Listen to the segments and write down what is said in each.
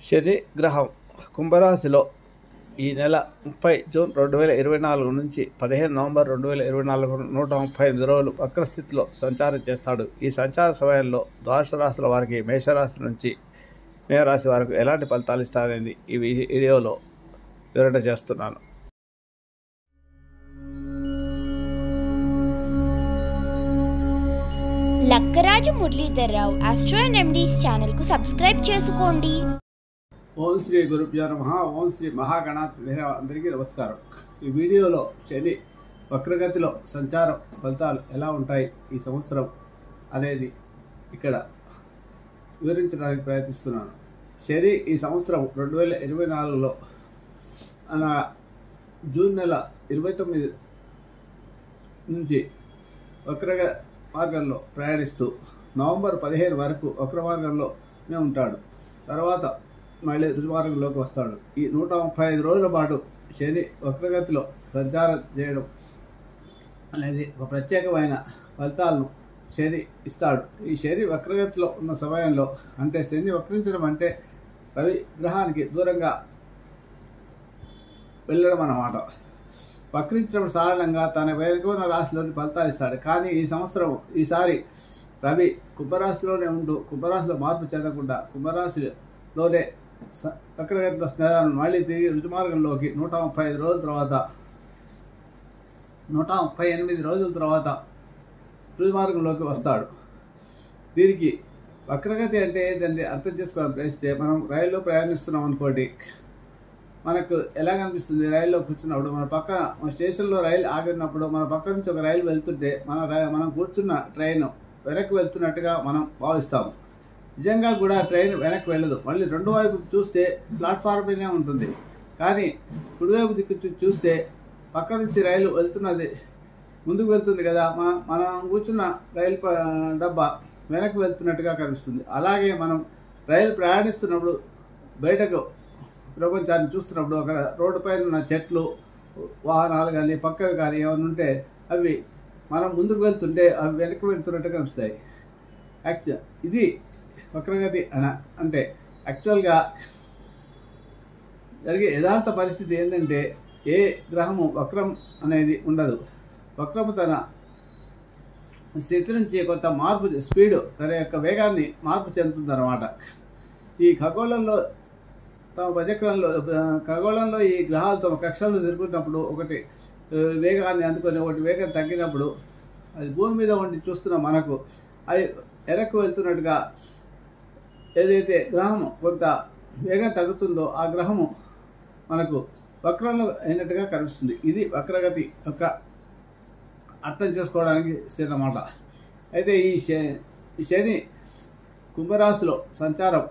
శని గ్రహం కుంభరాశిలో ఈ నెల 30 జూన్ 2024 నుంచి 15 నవంబర్ 2024 138 రోజులు వక్రస్థితిలో సంచారం చేస్తాడు. ఈ సంచార సమయంలో ద్వాదశ రాశుల వారికి మేషరాశి నుంచి మీనరాశి వారికి ఎలాంటి ఫలితాలు ఇస్తారనేది ఈ వీడియోలో వివరణ చేస్తున్నాను. Lakkaraju Muralidhar Rao astro and remedies ఛానల్కు సబ్స్క్రైబ్ చేసుకోండి. ఓం శ్రీ గురుభ్యో నమః. ఓం శ్రీ మహాగణాధిపతి అందరికీ నమస్కారం. ఈ వీడియోలో శని వక్రగతిలో సంచారం ఫలితాలు ఎలా ఉంటాయి ఈ సంవత్సరం అనేది ఇక్కడ వివరించడానికి ప్రయత్నిస్తున్నాను. శని ఈ సంవత్సరం 2024లో జూన్ నెల 29 నుంచి వక్రగ మార్గంలో ప్రయాణిస్తూ నవంబర్ 15 వరకు వక్ర మార్గంలోనే ఉంటాడు. తర్వాత మళ్ళీ రుజుమార్గంలోకి వస్తాడు. ఈ 135 రోజుల పాటు శని వక్రగతిలో సంచారం చేయడం అనేది ఒక ప్రత్యేకమైన ఫలితాలను శని ఇస్తాడు. ఈ శని వక్రగతిలో ఉన్న సమయంలో, అంటే శని వక్రించడం అంటే రవి గ్రహానికి దూరంగా వెళ్ళడం అన్నమాట. వక్రించడం సాధారణంగా తన వెనుకున్న రాశిలోని ఫలితాలు ఇస్తాడు. కానీ ఈ సంవత్సరం ఈసారి రవి కుంభరాశిలోనే ఉంటూ కుంభరాశిలో మార్పు చెందకుండా కుంభరాశిలోనే వక్రగతిలో స్నేహాలను మళ్ళీ తిరిగి రుజుమార్గంలోకి 138 రోజుల తర్వాత రుజుమార్గంలోకి వస్తాడు. దీనికి వక్రగతి అంటే ఏంటంటే అర్థం చేసుకోవడం ప్రయత్నిస్తే, మనం రైల్లో ప్రయాణిస్తున్నాం అనుకోండి, మనకు ఎలా కనిపిస్తుంది? రైల్లో కూర్చున్నప్పుడు మన స్టేషన్లో రైలు ఆగినప్పుడు మన పక్క నుంచి ఒక రైలు వెళ్తుంటే మనం కూర్చున్న ట్రైన్ వెనక్కి వెళ్తున్నట్టుగా మనం భావిస్తాము. నిజంగా కూడా ట్రైన్ వెనక్కి వెళ్ళదు. మళ్ళీ రెండు వైపు చూస్తే ప్లాట్ఫామ్లోనే ఉంటుంది. కానీ కుడివైపు దిక్కు చూస్తే పక్క నుంచి రైలు వెళ్తున్నది ముందుకు వెళ్తుంది కదా, మనం కూర్చున్న రైలు డబ్బా వెనక్కి వెళ్తున్నట్టుగా కనిపిస్తుంది. అలాగే మనం రైలు ప్రయాణిస్తున్నప్పుడు బయటకు ప్రపంచాన్ని చూస్తున్నప్పుడు అక్కడ రోడ్డు పైన ఉన్న చెట్లు, వాహనాలు కానీ పక్కవి కానీ ఏమైనా ఉంటే అవి మనం ముందుకు వెళ్తుంటే అవి వెనక్కి వెళ్తున్నట్టు కనిపిస్తాయి. ఇది వక్రగతి అంటే యాక్చువల్గా జరిగే యథార్థ పరిస్థితి ఏంటంటే, ఏ గ్రహము వక్రం అనేది ఉండదు. వక్రము తన స్థితి నుంచి కొంత మార్పు, స్పీడు, తన యొక్క వేగాన్ని మార్పు చెందుతుందన్నమాట. ఈ ఖగోళంలో తమ ఖగోళంలో ఈ గ్రహాలు తమ కక్షల్లో తిరుగుతున్నప్పుడు ఒకటి వేగాన్ని అందుకొని ఒకటి వేగం తగ్గినప్పుడు అది భూమి మీద ఉండి చూస్తున్న మనకు అవి వెనక్కి వెళ్తున్నట్టుగా, ఏదైతే గ్రహము కొంత వేగం తగ్గుతుందో ఆ గ్రహము మనకు వక్రంలో అయినట్టుగా కనిపిస్తుంది. ఇది వక్రగతి యొక్క అర్థం చేసుకోవడానికి అన్నమాట. అయితే ఈ శని కుంభరాశిలో సంచారం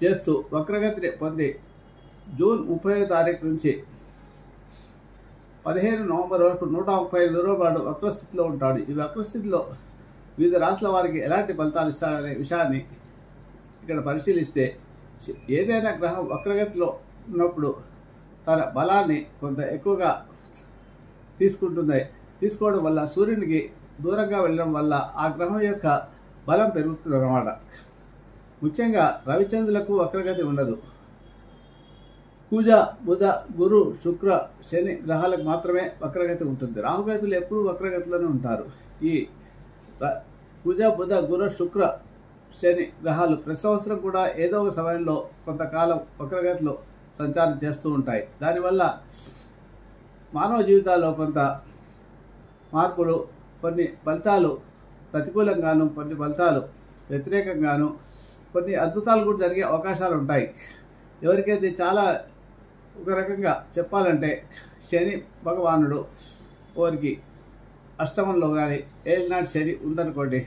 చేస్తూ వక్రగతిని పొంది జూన్ 30వ తారీఖు నుంచి 15 నవంబర్ వరకు 135 రోజుల పాటు వక్రస్థితిలో ఉంటాడు. ఈ వక్రస్థితిలో వివిధ రాశుల వారికి ఎలాంటి ఫలితాలు ఇస్తాడనే విషయాన్ని ఇక్కడ పరిశీలిస్తే, ఏదైనా గ్రహం వక్రగతిలో ఉన్నప్పుడు తన బలాన్ని కొంత ఎక్కువగా తీసుకోవడం వల్ల, సూర్యునికి దూరంగా వెళ్ళడం వల్ల ఆ గ్రహం యొక్క బలం పెరుగుతుంది అన్నమాట. ముఖ్యంగా రవిచంద్రులకు వక్రగతి ఉండదు. కుజ, బుధ, గురు, శుక్ర, శని గ్రహాలకు మాత్రమే వక్రగతి ఉంటుంది. రాహుగతులు ఎప్పుడూ వక్రగతిలోనే ఉంటారు. ఈ కుజ, బుధ, గురు, శుక్ర, శని గ్రహాలు ప్రతి సంవత్సరం కూడా ఏదో ఒక సమయంలో కొంతకాలం వక్రగతిలో సంచారం చేస్తూ ఉంటాయి. దానివల్ల మానవ జీవితాల్లో కొంత మార్పులు, కొన్ని ఫలితాలు ప్రతికూలంగాను, కొన్ని ఫలితాలు వ్యతిరేకంగాను, కొన్ని అద్భుతాలు కూడా జరిగే అవకాశాలు ఉంటాయి. ఎవరికైతే చాలా ఒక రకంగా చెప్పాలంటే శని భగవానుడు వారికి అష్టమంలో కానీ ఏలినాటి శని ఉందనుకోండి,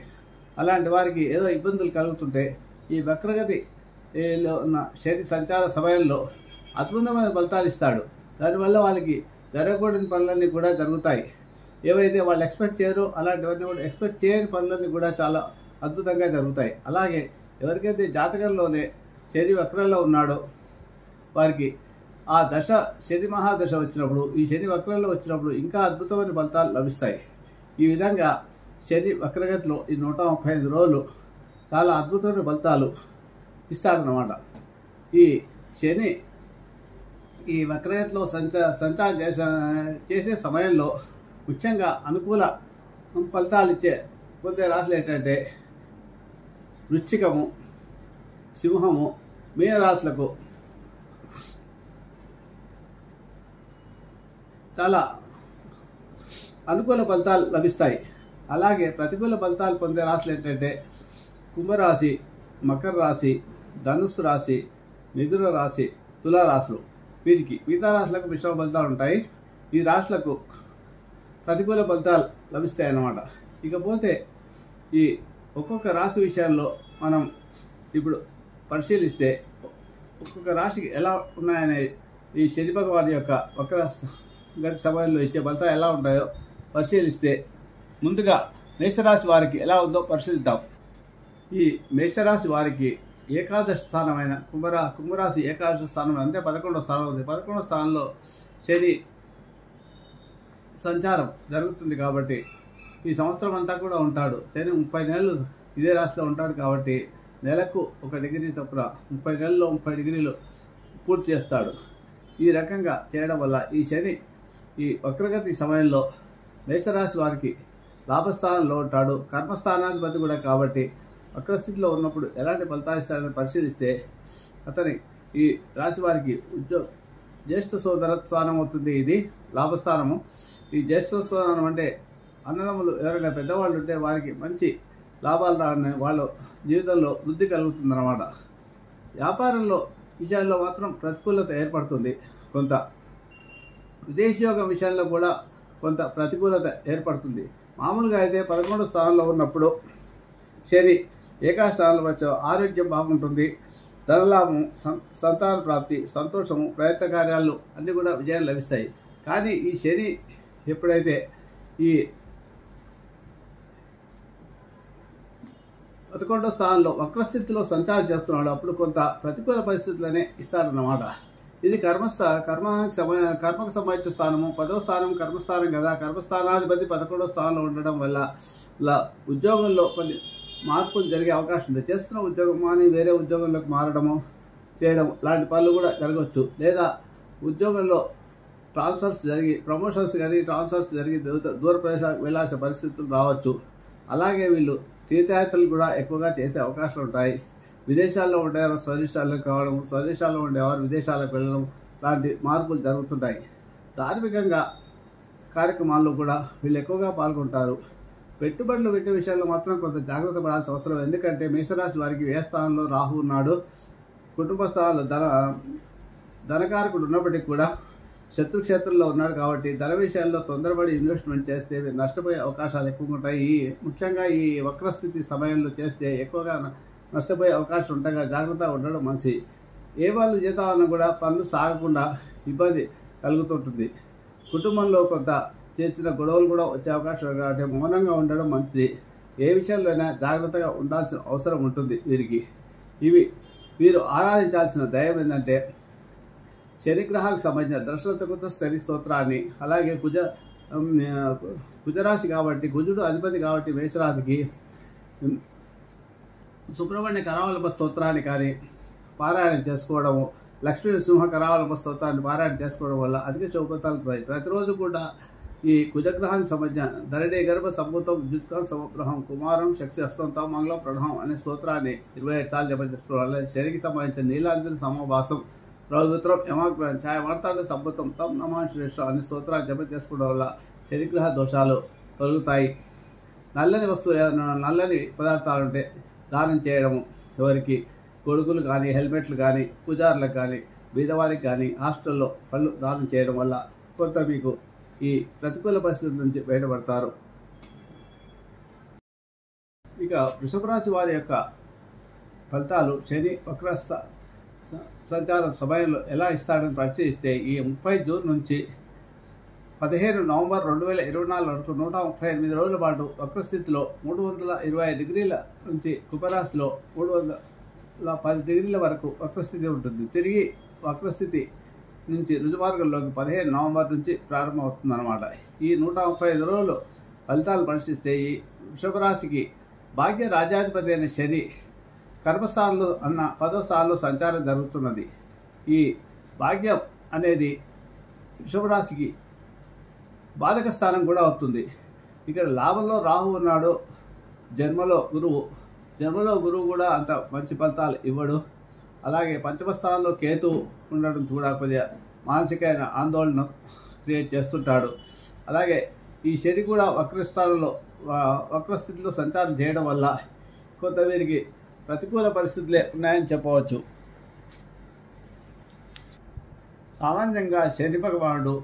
అలాంటి వారికి ఏదో ఇబ్బందులు కలుగుతుంటే ఈ వక్రగతిలో ఉన్న శని సంచార సమయంలో అద్భుతమైన ఫలితాలు ఇస్తాడు. దానివల్ల వాళ్ళకి జరగకూడని పనులన్నీ కూడా జరుగుతాయి. ఏవైతే వాళ్ళు ఎక్స్పెక్ట్ చేయరో అలాంటివన్నీ కూడా, ఎక్స్పెక్ట్ చేయని పనులన్నీ కూడా చాలా అద్భుతంగా జరుగుతాయి. అలాగే ఎవరికైతే జాతకంలోనే శని వక్రంలో ఉన్నాడో వారికి ఆ దశ, శని మహాదశ వచ్చినప్పుడు, ఈ శని వక్రంలో వచ్చినప్పుడు ఇంకా అద్భుతమైన ఫలితాలు లభిస్తాయి. ఈ విధంగా శని వక్రగతిలో ఈ 135 రోజులు చాలా అద్భుతమైన ఫలితాలు ఇస్తాడనమాట. ఈ శని ఈ వక్రగతిలో సంచారం చేసే సమయంలో ముఖ్యంగా అనుకూల ఫలితాలు పొందే రాశులు ఏంటంటే వృశ్చికము, సింహము, మీనరాశులకు చాలా అనుకూల ఫలితాలు లభిస్తాయి. అలాగే ప్రతికూల ఫలితాలు పొందే రాశులు ఏంటంటే కుంభరాశి, మకర రాశి, ధనుస్సు రాశి, మిథున రాశి, తులారాశులు. వీటికి మిగతా రాశులకు మిశ్రమ ఫలితాలు ఉంటాయి. ఈ రాశులకు ప్రతికూల ఫలితాలు లభిస్తాయి అన్నమాట. ఇకపోతే ఈ ఒక్కొక్క రాశి విషయంలో మనం ఇప్పుడు పరిశీలిస్తే ఒక్కొక్క రాశికి ఎలా ఉన్నాయనే ఈ శని భగవాన్ యొక్క వక్ర గతి సమయంలో ఇచ్చే ఫలితాలు ఎలా ఉంటాయో పరిశీలిస్తే ముందుగా మేషరాశి వారికి ఎలా ఉందో పరిశీలిద్దాం. ఈ మేషరాశి వారికి ఏకాదశ స్థానమైన కుంభరాశి ఏకాదశ స్థానం అంటే 11వ స్థానం ఉంది. 11వ స్థానంలో శని సంచారం జరుగుతుంది కాబట్టి ఈ సంవత్సరం అంతా కూడా ఉంటాడు. శని 30 నెలలు ఇదే రాశిలో ఉంటాడు కాబట్టి నెలకు 1 డిగ్రీ చొప్పున 30 నెలల్లో 30 డిగ్రీలు పూర్తి చేస్తాడు. ఈ రకంగా చేయడం వల్ల ఈ శని ఈ వక్రగతి సమయంలో మేషరాశి వారికి లాభస్థానంలో ఉంటాడు. కర్మస్థానాధిపతి కూడా కాబట్టి వక్రస్థితిలో ఉన్నప్పుడు ఎలాంటి ఫలితాలు ఇస్తారని పరిశీలిస్తే అతని ఈ రాశి వారికి జ్యేష్ఠ సోదర స్థానం అవుతుంది. ఇది లాభస్థానము. ఈ జ్యేష్ఠ స్థానం అంటే అన్నదమ్ములు ఎవరైనా పెద్దవాళ్ళు ఉంటే వారికి మంచి లాభాలు రావడం, వాళ్ళ జీవితంలో వృద్ధి కలుగుతుందన్నమాట. వ్యాపారంలో విషయాల్లో మాత్రం ప్రతికూలత ఏర్పడుతుంది. కొంత విదేశీయోగం విషయంలో కూడా కొంత ప్రతికూలత ఏర్పడుతుంది. మామూలుగా అయితే 11వ స్థానంలో ఉన్నప్పుడు శని ఏకాదశ స్థానంలో వచ్చే ఆరోగ్యం బాగుంటుంది, ధనలాభం, సంతాన ప్రాప్తి, సంతోషము, ప్రయత్న కార్యాలు అన్నీ కూడా విజయాలు లభిస్తాయి. కానీ ఈ శని ఎప్పుడైతే ఈ 11వ స్థానంలో వక్రస్థితిలో సంచారం చేస్తున్నాడు అప్పుడు కొంత ప్రతికూల పరిస్థితులనే ఇస్తాడన్నమాట. ఇది కర్మకు సంబంధించిన స్థానము. 10వ స్థానం కర్మస్థానం కదా. కర్మస్థానాధిపతి 11వ స్థానంలో ఉండడం వల్ల ఉద్యోగంలో కొన్ని మార్పులు జరిగే అవకాశం ఉంది. చేస్తున్న ఉద్యోగం కానీ వేరే ఉద్యోగంలోకి మారడము, చేయడం లాంటి పనులు కూడా జరగవచ్చు. లేదా ఉద్యోగంలో ట్రాన్స్ఫర్స్ జరిగి ప్రమోషన్స్ కానీ ట్రాన్స్ఫర్స్ జరిగి దూర ప్రదేశాలకు వెళ్లాల్సిన పరిస్థితులు రావచ్చు. అలాగే వీళ్ళు తీర్థయాత్రలు కూడా ఎక్కువగా చేసే అవకాశాలు ఉంటాయి. విదేశాల్లో ఉండేవారు స్వదేశాలకు రావడం, స్వదేశాల్లో ఉండేవారు విదేశాలకు వెళ్ళడం లాంటి మార్పులు జరుగుతుంటాయి. ధార్మికంగా కార్యక్రమాల్లో కూడా వీళ్ళు ఎక్కువగా పాల్గొంటారు. పెట్టుబడులు పెట్టే విషయాల్లో మాత్రం కొంత జాగ్రత్త పడాల్సిన అవసరం. ఎందుకంటే మేషరాశి వారికి వ్యయ స్థానంలో రాహు ఉన్నాడు. కుటుంబ స్థానంలో ధనకారకుడు ఉన్నప్పటికీ కూడా శత్రుక్షేత్రంలో ఉన్నాడు కాబట్టి ధన విషయాల్లో తొందరపడి ఇన్వెస్ట్మెంట్ చేస్తే నష్టపోయే అవకాశాలు ఎక్కువగా ఉంటాయి. ముఖ్యంగా ఈ వక్రస్థితి సమయంలో చేస్తే ఎక్కువగా నష్టపోయే అవకాశం ఉండగా జాగ్రత్తగా ఉండడం మంచిది. ఏ వాళ్ళు చేద్దామన్నా కూడా పనులు సాగకుండా ఇబ్బంది కలుగుతుంటుంది. కుటుంబంలో కొంత చేసిన గొడవలు కూడా వచ్చే అవకాశం కాబట్టి మౌనంగా ఉండడం మంచిది. ఏ విషయంలోనైనా జాగ్రత్తగా ఉండాల్సిన అవసరం ఉంటుంది వీరికి. వీరు ఆరాధించాల్సిన దైవం ఏంటంటే శనిగ్రహాలకు సంబంధించిన దర్శనతకృత శని స్తోత్రాన్ని, అలాగే కుజరాశి కాబట్టి కుజుడు అధిపతి కాబట్టి మేషరాశికి సుబ్రహ్మణ్య కరావలంబ స్తోత్రాన్ని కానీ పారాయణం చేసుకోవడము, లక్ష్మీ సింహ కరావలంబ స్తోత్రాన్ని పారాయణ చేసుకోవడం వల్ల అధిక శుభఫలితాలు ఉంటాయి. ప్రతిరోజు కూడా ఈ కుజగ్రహానికి సంబంధించిన ధరణి గర్భ సంభూతం విద్యుత్కాం సమగ్రహం కుమారం శక్తి హస్తంతం మంగళం ప్రణహం అనే స్తోత్రాన్ని 27 సార్లు జపం చేసుకోవడం వల్ల శనికి సంబంధించిన నీలాంజన సమభాసం రౌద్రం యమాగ్రహం ఛాయ వార్తాండ సంభూతం తం నమాన్ శ్రేష్ఠ అనే స్తోత్రాన్ని జపం చేసుకోవడం వల్ల శనిగ్రహ దోషాలు తొలగుతాయి. నల్లని పదార్థాలు ఉంటే దానం చేయడము, ఎవరికి గొడుగులు కానీ హెల్మెట్లు కానీ పూజారులకు కానీ బీదవారికి కానీ హాస్టల్లో పళ్ళు దానం చేయడం వల్ల కొంత మీకు ఈ ప్రతికూల పరిస్థితుల నుంచి బయటపడతారు. ఇక వృషభ రాశి వారి యొక్క ఫలితాలు శని వక్ర సంచార సమయంలో ఎలా ఇస్తాడని పరిశీలిస్తే ఈ 30 జూన్ నుంచి 15 నవంబర్ 2024 వరకు 138 రోజుల పాటు వక్రస్థితిలో 325 డిగ్రీల నుంచి కుంభరాశిలో 310 డిగ్రీల వరకు వక్రస్థితి ఉంటుంది. తిరిగి వక్రస్థితి నుంచి రుజుమార్గంలోకి 15 నవంబర్ నుంచి ప్రారంభమవుతుంది అన్నమాట. ఈ 135 రోజులు ఫలితాలు పరిశీలిస్తే ఈ వృషభ రాశికి భాగ్య రాజ్యాధిపతి అయిన శని కర్మస్థానంలో అన్న 10వ స్థానంలో సంచారం జరుగుతున్నది. ఈ భాగ్యం అనేది వృషభ రాశికి బాధక స్థానం కూడా అవుతుంది. ఇక్కడ లాభంలో రాహు ఉన్నాడు, జన్మలో గురువు కూడా అంత మంచి ఫలితాలు ఇవ్వడు. అలాగే పంచమ స్థానంలో కేతు ఉండడం కూడా కొద్దిగా మానసికమైన ఆందోళన క్రియేట్ చేస్తుంటాడు. అలాగే ఈ శని కూడా వక్రస్థితిలో సంచారం చేయడం వల్ల కొంత వీరికి ప్రతికూల పరిస్థితులే ఉన్నాయని చెప్పవచ్చు. సామాన్యంగా శని భగవానుడు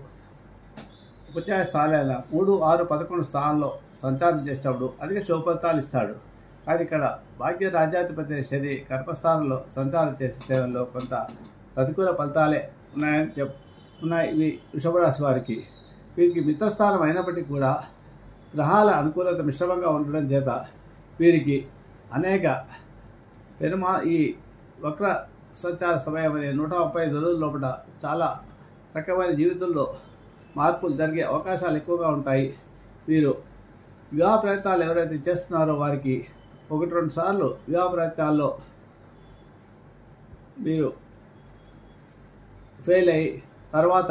ఉపచాయ స్థానాలైన 3, 6, 11 స్థానాల్లో సంచారం చేసేటప్పుడు అధిక శుభ ఫలితాలు ఇస్తాడు. కానీ ఇక్కడ భాగ్య రాజ్యాధిపతి శని కర్మస్థానంలో సంచారం చేసే సేవల్లో కొంత ప్రతికూల ఫలితాలే ఉన్నాయి ఇవి వృషభ రాశి వారికి. వీరికి మిత్రస్థానం అయినప్పటికీ కూడా గ్రహాల అనుకూలత మిశ్రమంగా ఉండడం చేత వీరికి అనేక ఈ వక్ర సంచార సమయం అనే 135 రోజుల లోపల చాలా రకమైన జీవితంలో మార్పులు జరిగే అవకాశాలు ఎక్కువగా ఉంటాయి. వీరు వివాహ ప్రయత్నాలు ఎవరైతే చేస్తున్నారో వారికి 1-2 సార్లు వివాహ ప్రయత్నాల్లో మీరు ఫెయిల్ అయ్యి తర్వాత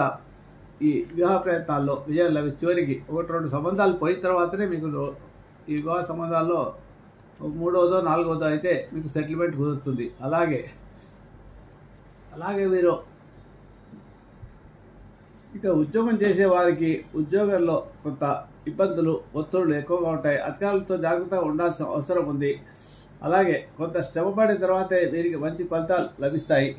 ఈ వివాహ ప్రయత్నాల్లో విజయం లభించి చివరికి 1-2 సంబంధాలు పోయిన తర్వాతనే మీకు ఈ వివాహ సంబంధాల్లో 3వదో 4వదో అయితే మీకు సెటిల్మెంట్ కుదురుతుంది. అలాగే వీరు ఇక ఉద్యోగం చేసే వారికి ఉద్యోగంలో కొంత ఇబ్బందులు, ఒత్తిళ్లు ఎక్కువగా ఉంటాయి. అధికారులతో జాగ్రత్తగా ఉండాల్సిన అవసరం ఉంది. అలాగే కొంత శ్రమ పడిన తర్వాతే వీరికి మంచి ఫలితాలు లభిస్తాయి.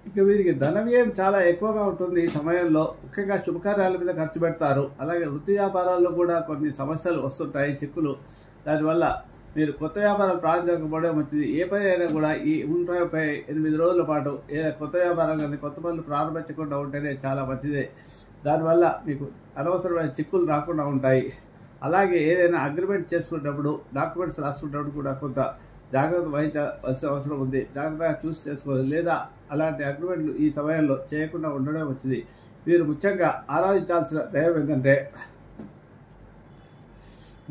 ఇక వీరికి ధన వ్యయం చాలా ఎక్కువగా ఉంటుంది. ఈ సమయంలో ముఖ్యంగా శుభకార్యాల మీద ఖర్చు పెడతారు. అలాగే వృత్తి వ్యాపారాల్లో కూడా కొన్ని సమస్యలు వస్తుంటాయి, చిక్కులు. దానివల్ల మీరు కొత్త వ్యాపారం ప్రారంభించకపోవడం మంచిది. ఏ పని అయినా కూడా ఈ 38 రోజుల పాటు కొత్త వ్యాపారం కానీ కొత్త పనులు ప్రారంభించకుండా ఉంటేనే చాలా మంచిదే. దానివల్ల మీకు అనవసరమైన చిక్కులు రాకుండా ఉంటాయి. అలాగే ఏదైనా అగ్రిమెంట్ చేసుకునేటప్పుడు, డాక్యుమెంట్స్ రాసుకునేటప్పుడు కూడా కొంత జాగ్రత్త వహించవలసిన అవసరం ఉంది. జాగ్రత్తగా చూసి చేసుకోవాలి. లేదా అలాంటి అగ్రిమెంట్లు ఈ సమయంలో చేయకుండా ఉండడం మంచిది. మీరు ముఖ్యంగా ఆరాధించాల్సిన దైవం ఏంటంటే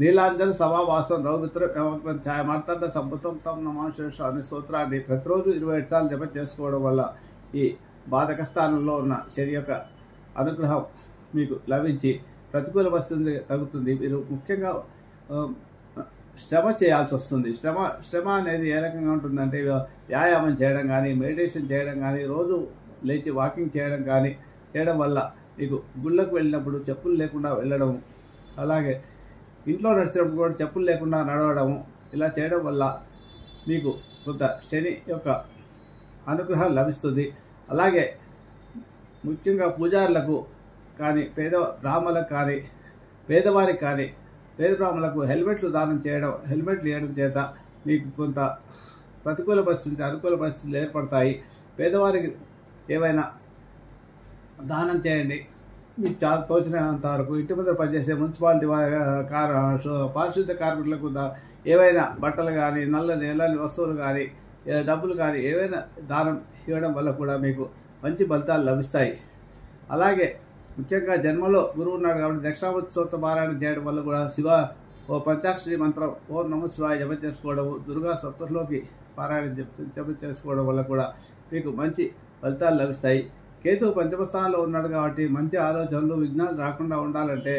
నీలాంజన సమావాసం రౌమిత్రం ఛాయ మార్తాండ సంపుతం తమ నమాశేష అనే సూత్రాన్ని ప్రతిరోజు 27 సార్లు జపం చేసుకోవడం వల్ల ఈ బాధక స్థానంలో ఉన్న శని యొక్క అనుగ్రహం మీకు లభించి ప్రతికూల పరిస్థితి తగ్గుతుంది. మీరు ముఖ్యంగా శ్రమ చేయాల్సి వస్తుంది. శ్రమ అనేది ఏ రకంగా ఉంటుందంటే వ్యాయామం చేయడం కానీ, మెడిటేషన్ చేయడం కానీ, రోజు లేచి వాకింగ్ చేయడం వల్ల మీకు గుళ్ళకు వెళ్ళినప్పుడు చెప్పులు లేకుండా వెళ్ళడం, అలాగే ఇంట్లో నడిచినప్పుడు కూడా చెప్పులు లేకుండా నడవడము, ఇలా చేయడం వల్ల మీకు కొంత శని యొక్క అనుగ్రహం లభిస్తుంది. అలాగే ముఖ్యంగా పూజారులకు కానీ, బ్రాహ్మణులకు కానీ, పేదవారికి కానీ, పేద బ్రాహ్మణులకు హెల్మెట్లు ఇవ్వడం చేత మీకు కొంత ప్రతికూల పరిస్థితి, అనుకూల పరిస్థితులు ఏర్పడతాయి. పేదవారికి ఏవైనా దానం చేయండి. మీకు చాలా తోచినంత వరకు. ఇంటి ముందర పనిచేసే మున్సిపాలిటీ పారిశుద్ధ్య కార్మికులకు ఏవైనా బట్టలు కానీ, నల్లని వస్తువులు కానీ, డబ్బులు కానీ ఏవైనా దానం ఇవ్వడం వల్ల కూడా మీకు మంచి ఫలితాలు లభిస్తాయి. అలాగే ముఖ్యంగా జన్మలో గురువు ఉన్నాడు కాబట్టి దక్షిణామూర్తి స్తోత్ర పారాయణం చేయడం వల్ల కూడా పంచాక్షరి మంత్రం ఓం నమః శివాయ జపం చేసుకోవడము, దుర్గా సప్తశ్లోకి పారాయణం జపం చేసుకోవడం వల్ల కూడా మీకు మంచి ఫలితాలు లభిస్తాయి. కేతు పంచమ స్థానంలో ఉన్నాడు కాబట్టి మంచి ఆలోచనలు, విఘ్నాలు రాకుండా ఉండాలంటే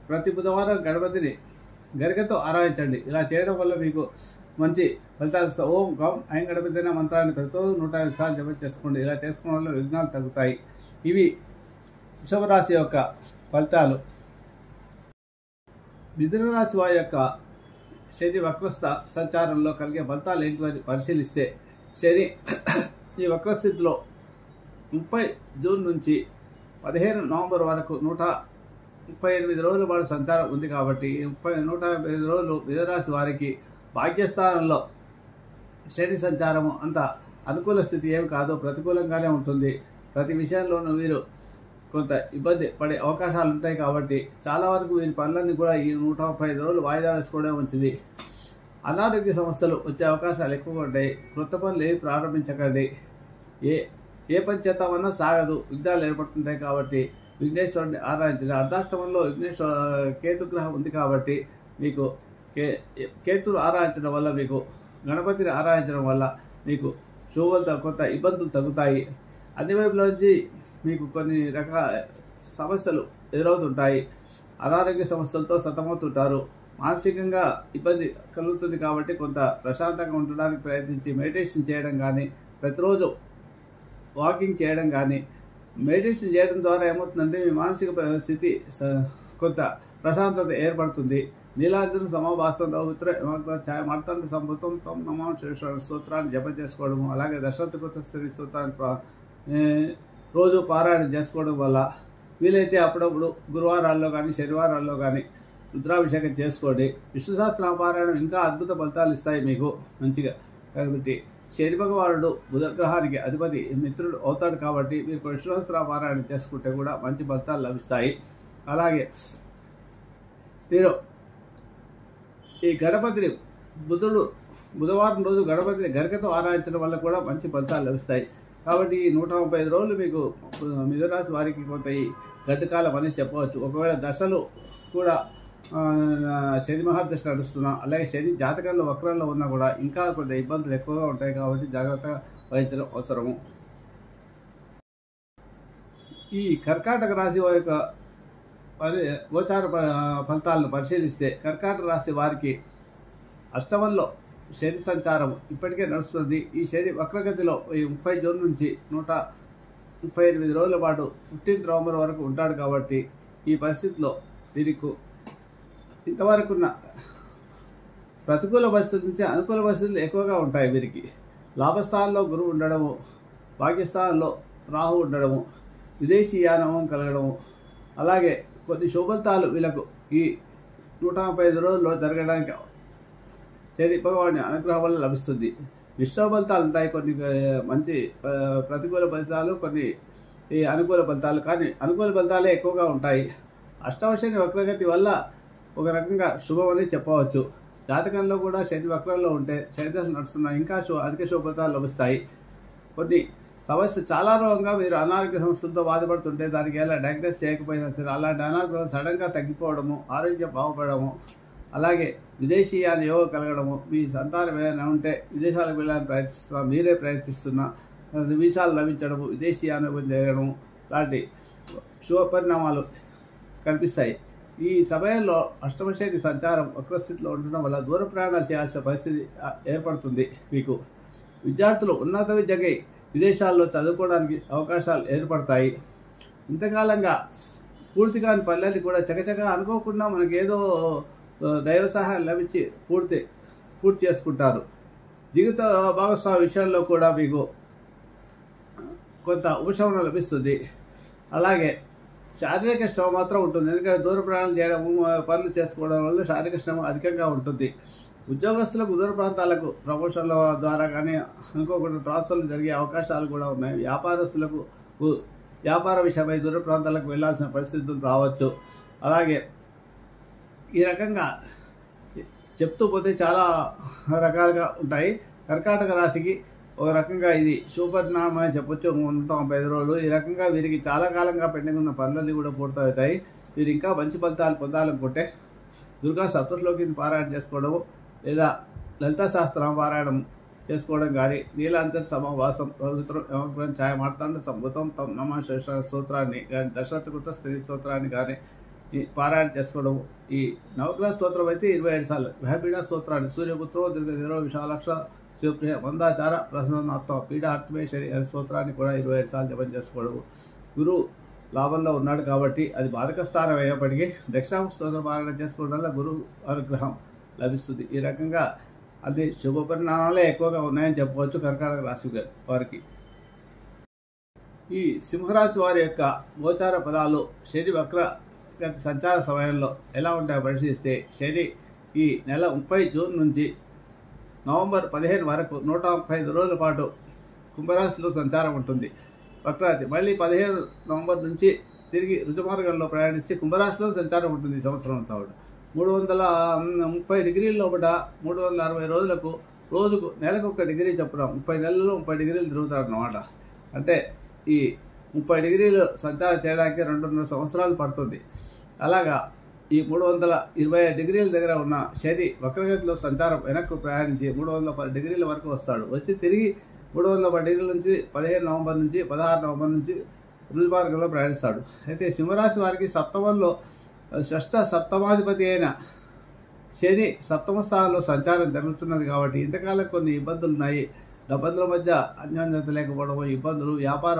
ప్రతి బుధవారం గణపతిని గరికతో ఆరాధించండి. ఇలా చేయడం వల్ల మీకు మంచి ఫలితాలు. ఓం గం ఐం గణపతి అనే మంత్రాన్ని ప్రతిరోజు 105 సార్లు జపం చేసుకోండి. ఇలా చేసుకోవడం వల్ల విఘ్నాలు తగ్గుతాయి. ఇవి వృషభ రాశి యొక్క ఫలితాలు. మిథున రాశి వారి యొక్క శని వక్రస్థ సంచారంలో కలిగే ఫలితాలు ఏంటి పరిశీలిస్తే, శని ఈ వక్రస్థితిలో 30 జూన్ నుంచి 15 నవంబర్ వరకు 138 రోజుల పాటు సంచారం ఉంది. కాబట్టి 135 రోజులు మిథునరాశి వారికి భాగ్యస్థానంలో శని సంచారము అంత అనుకూల స్థితి ఏమి కాదు, ప్రతికూలంగానే ఉంటుంది. ప్రతి విషయంలోనూ వీరు కొంత ఇబ్బంది పడే అవకాశాలు ఉంటాయి. కాబట్టి చాలా వరకు వీరి పనులన్నీ కూడా ఈ 135 రోజులు వాయిదా వేసుకోవడం మంచిది. అనారోగ్య సమస్యలు వచ్చే అవకాశాలు ఎక్కువగా ఉంటాయి. కొత్త పనులు ఏవి ప్రారంభించకండి. ఏ పని చేద్దామన్నా సాగదు, విఘ్నాలు ఏర్పడుతుంటాయి. కాబట్టి విఘ్నేశ్వరుని ఆరాధించండి. అర్ధాష్టమంలో కేతుగ్రహం ఉంది కాబట్టి మీకు కేతులు ఆరాధించడం వల్ల మీకు గణపతిని ఆరాధించడం వల్ల మీకు శుభాలు కొంత ఇబ్బందులు తగ్గుతాయి. అన్ని వైపులోంచి మీకు కొన్ని రకాల సమస్యలు ఎదురవుతుంటాయి. అనారోగ్య సమస్యలతో సతమవుతుంటారు. మానసికంగా ఇబ్బంది కలుగుతుంది. కాబట్టి కొంత ప్రశాంతంగా ఉండడానికి ప్రయత్నించి మెడిటేషన్ చేయడం కానీ, ప్రతిరోజు వాకింగ్ చేయడం కానీ, మెడిటేషన్ చేయడం ద్వారా ఏమవుతుందంటే మీ మానసిక స్థితి కొంత ప్రశాంతత ఏర్పడుతుంది. నీలాంజన సమాభాసం రౌద్ర ఛాయ మార్తాండ సంభూతం తం నమః శివాయ స్తోత్రాన్ని జపం చేసుకోవడము, అలాగే దశరథకృత స్త్రీ స్తోత్రాన్ని రోజు పారాయణ చేసుకోవడం వల్ల వీలైతే అప్పుడప్పుడు గురువారాల్లో కానీ శనివారాల్లో కానీ రుద్రాభిషేకం చేసుకోండి. విష్ణు సహస్ర పారాయణం ఇంకా అద్భుత ఫలితాలు ఇస్తాయి మీకు మంచిగా. కాబట్టి శని భగవానుడు బుధగ్రహానికి అధిపతి మిత్రుడు అవుతాడు. కాబట్టి మీరు విష్ణు సహస్ర పారాయణం చేసుకుంటే కూడా మంచి ఫలితాలు లభిస్తాయి. అలాగే మీరు ఈ గణపతిని బుధవారం రోజు గణపతిని గరికతో ఆరాధించడం వల్ల కూడా మంచి ఫలితాలు లభిస్తాయి. కాబట్టి ఈ 135 రోజులు మీకు మిథునరాశి వారికి కొంత ఈ గడ్డుకాలం అని చెప్పవచ్చు. ఒకవేళ దశలు కూడా శని మహాదశ నడుస్తున్నా, అలాగే శని జాతకంలో వక్రంలో ఉన్నా కూడా ఇంకా కొంత ఇబ్బందులు ఎక్కువగా ఉంటాయి. కాబట్టి జాగ్రత్తగా వహించడం అవసరము. ఈ కర్కాటక రాశి యొక్క గోచార ఫలితాలను పరిశీలిస్తే కర్కాటక రాశి వారికి అష్టమంలో శని సంచారం ఇప్పటికే నడుస్తుంది. ఈ శని వక్రగతిలో ఈ 30 జూన్ నుంచి 138 రోజుల పాటు 15 నవంబర్ వరకు ఉంటాడు. కాబట్టి ఈ పరిస్థితిలో దీనికి ఇంతవరకున్న ప్రతికూల పరిస్థితి నుంచి అనుకూల పరిస్థితులు ఎక్కువగా ఉంటాయి. వీరికి లాభస్థానంలో గురువు ఉండడము, భాగ్యస్థానంలో రాహు ఉండడము, విదేశీ యానం కలగడము, అలాగే కొన్ని శుభఫలితాలు వీళ్ళకు ఈ 135 రోజుల్లో జరగడానికి శని భగవాని అనుగ్రహం వల్ల లభిస్తుంది. మిశ్రమ ఫలితాలు ఉంటాయి. కొన్ని మంచి ప్రతికూల ఫలితాలు, కొన్ని ఈ అనుకూల ఫలితాలు. కానీ అనుకూల ఫలితాలే ఎక్కువగా ఉంటాయి. అష్టమ శని వక్రగతి వల్ల ఒక రకంగా శుభమని చెప్పవచ్చు. జాతకంలో కూడా శని వక్రంలో ఉంటే శని దశ నడుస్తున్నా ఇంకా అధిక శుభఫలితాలు లభిస్తాయి. కొన్ని సమస్య చాలా రోగంగా మీరు అనారోగ్య సమస్యలతో బాధపడుతుంటే దానికి ఎలా డయాగ్నోస్ చేయకపోయినా సరే అలాంటి అనారోగ్యం సడన్గా తగ్గిపోవడము, ఆరోగ్యం బాగుపడము, అలాగే విదేశీయాన్ని యోగ కలగడము, మీ సంతానం ఏదైనా ఉంటే విదేశాలకు వెళ్ళాలని ప్రయత్నిస్తున్నా, మీరే ప్రయత్నిస్తున్నా వీసాలు లభించడము, విదేశీయాన్ని జరగడము లాంటి శుభ పరిణామాలు కనిపిస్తాయి. ఈ సమయంలో అష్టమ శని సంచారం వక్రస్థితిలో ఉండడం వల్ల దూర ప్రయాణాలు చేయాల్సిన పరిస్థితి ఏర్పడుతుంది. మీకు విద్యార్థులు ఉన్నత విద్యకై విదేశాల్లో చదువుకోవడానికి అవకాశాలు ఏర్పడతాయి. ఇంతకాలంగా పూర్తి కాని పనులన్నీ కూడా చకచక అనుకోకుండా మనకేదో దైవ సహాయం లభించి పూర్తి చేసుకుంటారు. జీవిత భాగస్వామి విషయంలో కూడా మీకు కొంత ఉపశమనం లభిస్తుంది. అలాగే శారీరక శ్రమ మాత్రం ఉంటుంది. ఎందుకంటే దూర ప్రయాణం చేయడం, పనులు చేసుకోవడం వల్ల శారీరక శ్రమ అధికంగా ఉంటుంది. ఉద్యోగస్తులకు దూర ప్రాంతాలకు ప్రమోషన్ల ద్వారా కానీ అనుకోకుండా ట్రాన్స్ఫర్లు జరిగే అవకాశాలు కూడా ఉన్నాయి. వ్యాపారస్తులకు వ్యాపార విషయమై దూర ప్రాంతాలకు వెళ్లాల్సిన పరిస్థితులు రావచ్చు. అలాగే ఈ రకంగా చెప్తూ పోతే చాలా రకాలుగా ఉంటాయి. కర్కాటక రాశికి ఒక రకంగా ఇది శుభపరిణామం అని చెప్పొచ్చు. 135 రోజులు ఈ రకంగా వీరికి చాలా కాలంగా పెండింగ్ ఉన్న పనులన్నీ కూడా పూర్తవుతాయి. వీరు ఇంకా మంచి ఫలితాలు పొందాలనుకుంటే దుర్గా సప్తశ్లోకిని పారాయణ చేసుకోవడము, లేదా లలితా శాస్త్రం పారాయణం చేసుకోవడం కానీ, నీలాంజన సమావాసం రౌద్రం ఛాయ మార్తాండ సంభూతం తం నమః శివాయ స్తోత్రాన్ని కానీ, దశరథకృత స్త్రీ స్తోత్రాన్ని కానీ పారాయణ చేసుకోవడం. ఈ నవగ్రహ స్తోత్రం అయితే 27 సార్లు, గ్రహపీఠ స్తోత్రాన్ని సూర్యపుత్రో దీర్ఘ విశాలక్ష శివప్రియ వందాచార ప్రసన్నాత్మ పీఠాత్మేశ్వరి అనే స్తోత్రాన్ని కూడా 27 సార్లు జపం చేసుకోవడం. గురువు లాభంలో ఉన్నాడు కాబట్టి అది బాధక స్థానం అయినప్పటికీ దక్షిణాముఖ స్తోత్ర పారాయణ చేసుకోవడం వల్ల గురువు అనుగ్రహం లభిస్తుంది. ఈ రకంగా అన్ని శుభ పరిణామాలే ఎక్కువగా ఉన్నాయని చెప్పవచ్చు కర్కాటక రాశి వారికి. ఈ సింహరాశి వారి యొక్క గోచార ఫలాలు శని వక్ర సంచార సమయంలో ఎలా ఉంటాయో పరిశీలిస్తే, శని ఈ నెల 30 జూన్ నుంచి నవంబర్ 15 వరకు 135 రోజుల పాటు కుంభరాశిలో సంచారం ఉంటుంది. వక్రాతి మళ్ళీ 15 నవంబర్ నుంచి తిరిగి రుజుమార్గంలో ప్రయాణిస్తే కుంభరాశిలో సంచారం ఉంటుంది. ఈ సంవత్సరం అంతా కూడా 330 డిగ్రీల లోపల 360 రోజులకు రోజుకు నెలకు 1 డిగ్రీ చొప్పున 30 నెలల్లో 30 డిగ్రీలు తిరుగుతారన్నమాట. అంటే ఈ 30 డిగ్రీలు సంచారం చేయడానికి 2.5 సంవత్సరాలు పడుతుంది. అలాగా ఈ 320 డిగ్రీల దగ్గర ఉన్న శని వక్రగతిలో సంచారం వెనక్కు ప్రయాణించి 310 డిగ్రీల వరకు వస్తాడు. వచ్చి తిరిగి 310 డిగ్రీల నుంచి 15 నవంబర్ నుంచి 16 నవంబర్ నుంచి రుజుమార్గంలో ప్రయాణిస్తాడు. అయితే సింహరాశి వారికి సప్తమంలో షష్ఠ సప్తమాధిపతి అయిన శని సప్తమ స్థానంలో సంచారం జరుగుతున్నది కాబట్టి ఇంతకాలం కొన్ని ఇబ్బందులు ఉన్నాయి. దంపతుల మధ్య అన్యోన్యత లేకపోవడము, ఇబ్బందులు, వ్యాపార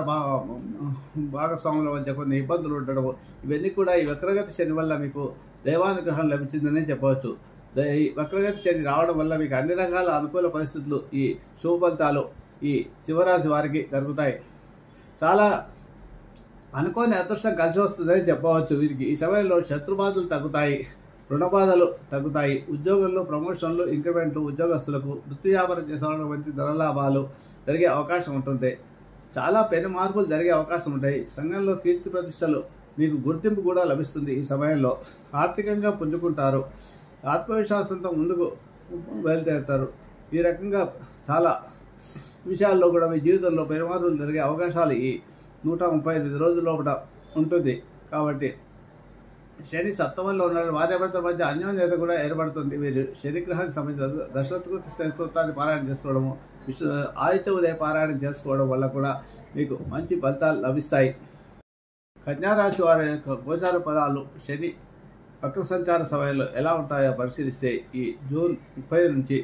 భాగస్వాముల మధ్య కొన్ని ఇబ్బందులు ఉండడము, ఇవన్నీ కూడా ఈ వక్రగతి శని వల్ల మీకు దైవానుగ్రహం లభించిందనే చెప్పవచ్చు. ఈ వక్రగతి శని రావడం వల్ల మీకు అన్ని రకాల అనుకూల పరిస్థితులు, ఈ శుభ ఫలితాలు ఈ సింహరాశి వారికి జరుగుతాయి. చాలా అనుకోని అదృష్టం కలిసి వస్తుందని చెప్పవచ్చు. వీరికి ఈ సమయంలో శత్రుబాధలు తగ్గుతాయి, రుణ బాధలు తగ్గుతాయి, ఉద్యోగంలో ప్రమోషన్లు, ఇంక్రిమెంట్లు, ఉద్యోగస్తులకు వృత్తి వ్యాపారం చేసే వాళ్ళకి మంచి ధనలాభాలు జరిగే అవకాశం ఉంటుంది. చాలా పెను మార్పులు జరిగే అవకాశం ఉంటాయి. సంఘంలో కీర్తి ప్రతిష్టలు, మీకు గుర్తింపు కూడా లభిస్తుంది. ఈ సమయంలో ఆర్థికంగా పుంజుకుంటారు, ఆత్మవిశ్వాసంతో ముందుకు బయలుదేరుతారు. ఈ రకంగా చాలా విషయాల్లో కూడా మీ జీవితంలో పెను మార్పులు జరిగే అవకాశాలు ఈ 138 రోజుల లోపల ఉంటుంది. కాబట్టి శని సప్తమంలో ఉన్న భార్యాభర్తల మధ్య అన్యోన్యత కూడా ఏర్పడుతుంది. మీరు శనిగ్రహానికి సంబంధించిన దశరథకృతి స్తోత్రాన్ని పారాయణ చేసుకోవడము, ఆదిత్య ఉదయ పారాయణం చేసుకోవడం వల్ల కూడా మీకు మంచి ఫలితాలు లభిస్తాయి. కన్యారాశి వారి యొక్క గోచార ఫలాలు శని వక్ర సంచార సమయంలో ఎలా ఉంటాయో పరిశీలిస్తే ఈ జూన్ 30 నుంచి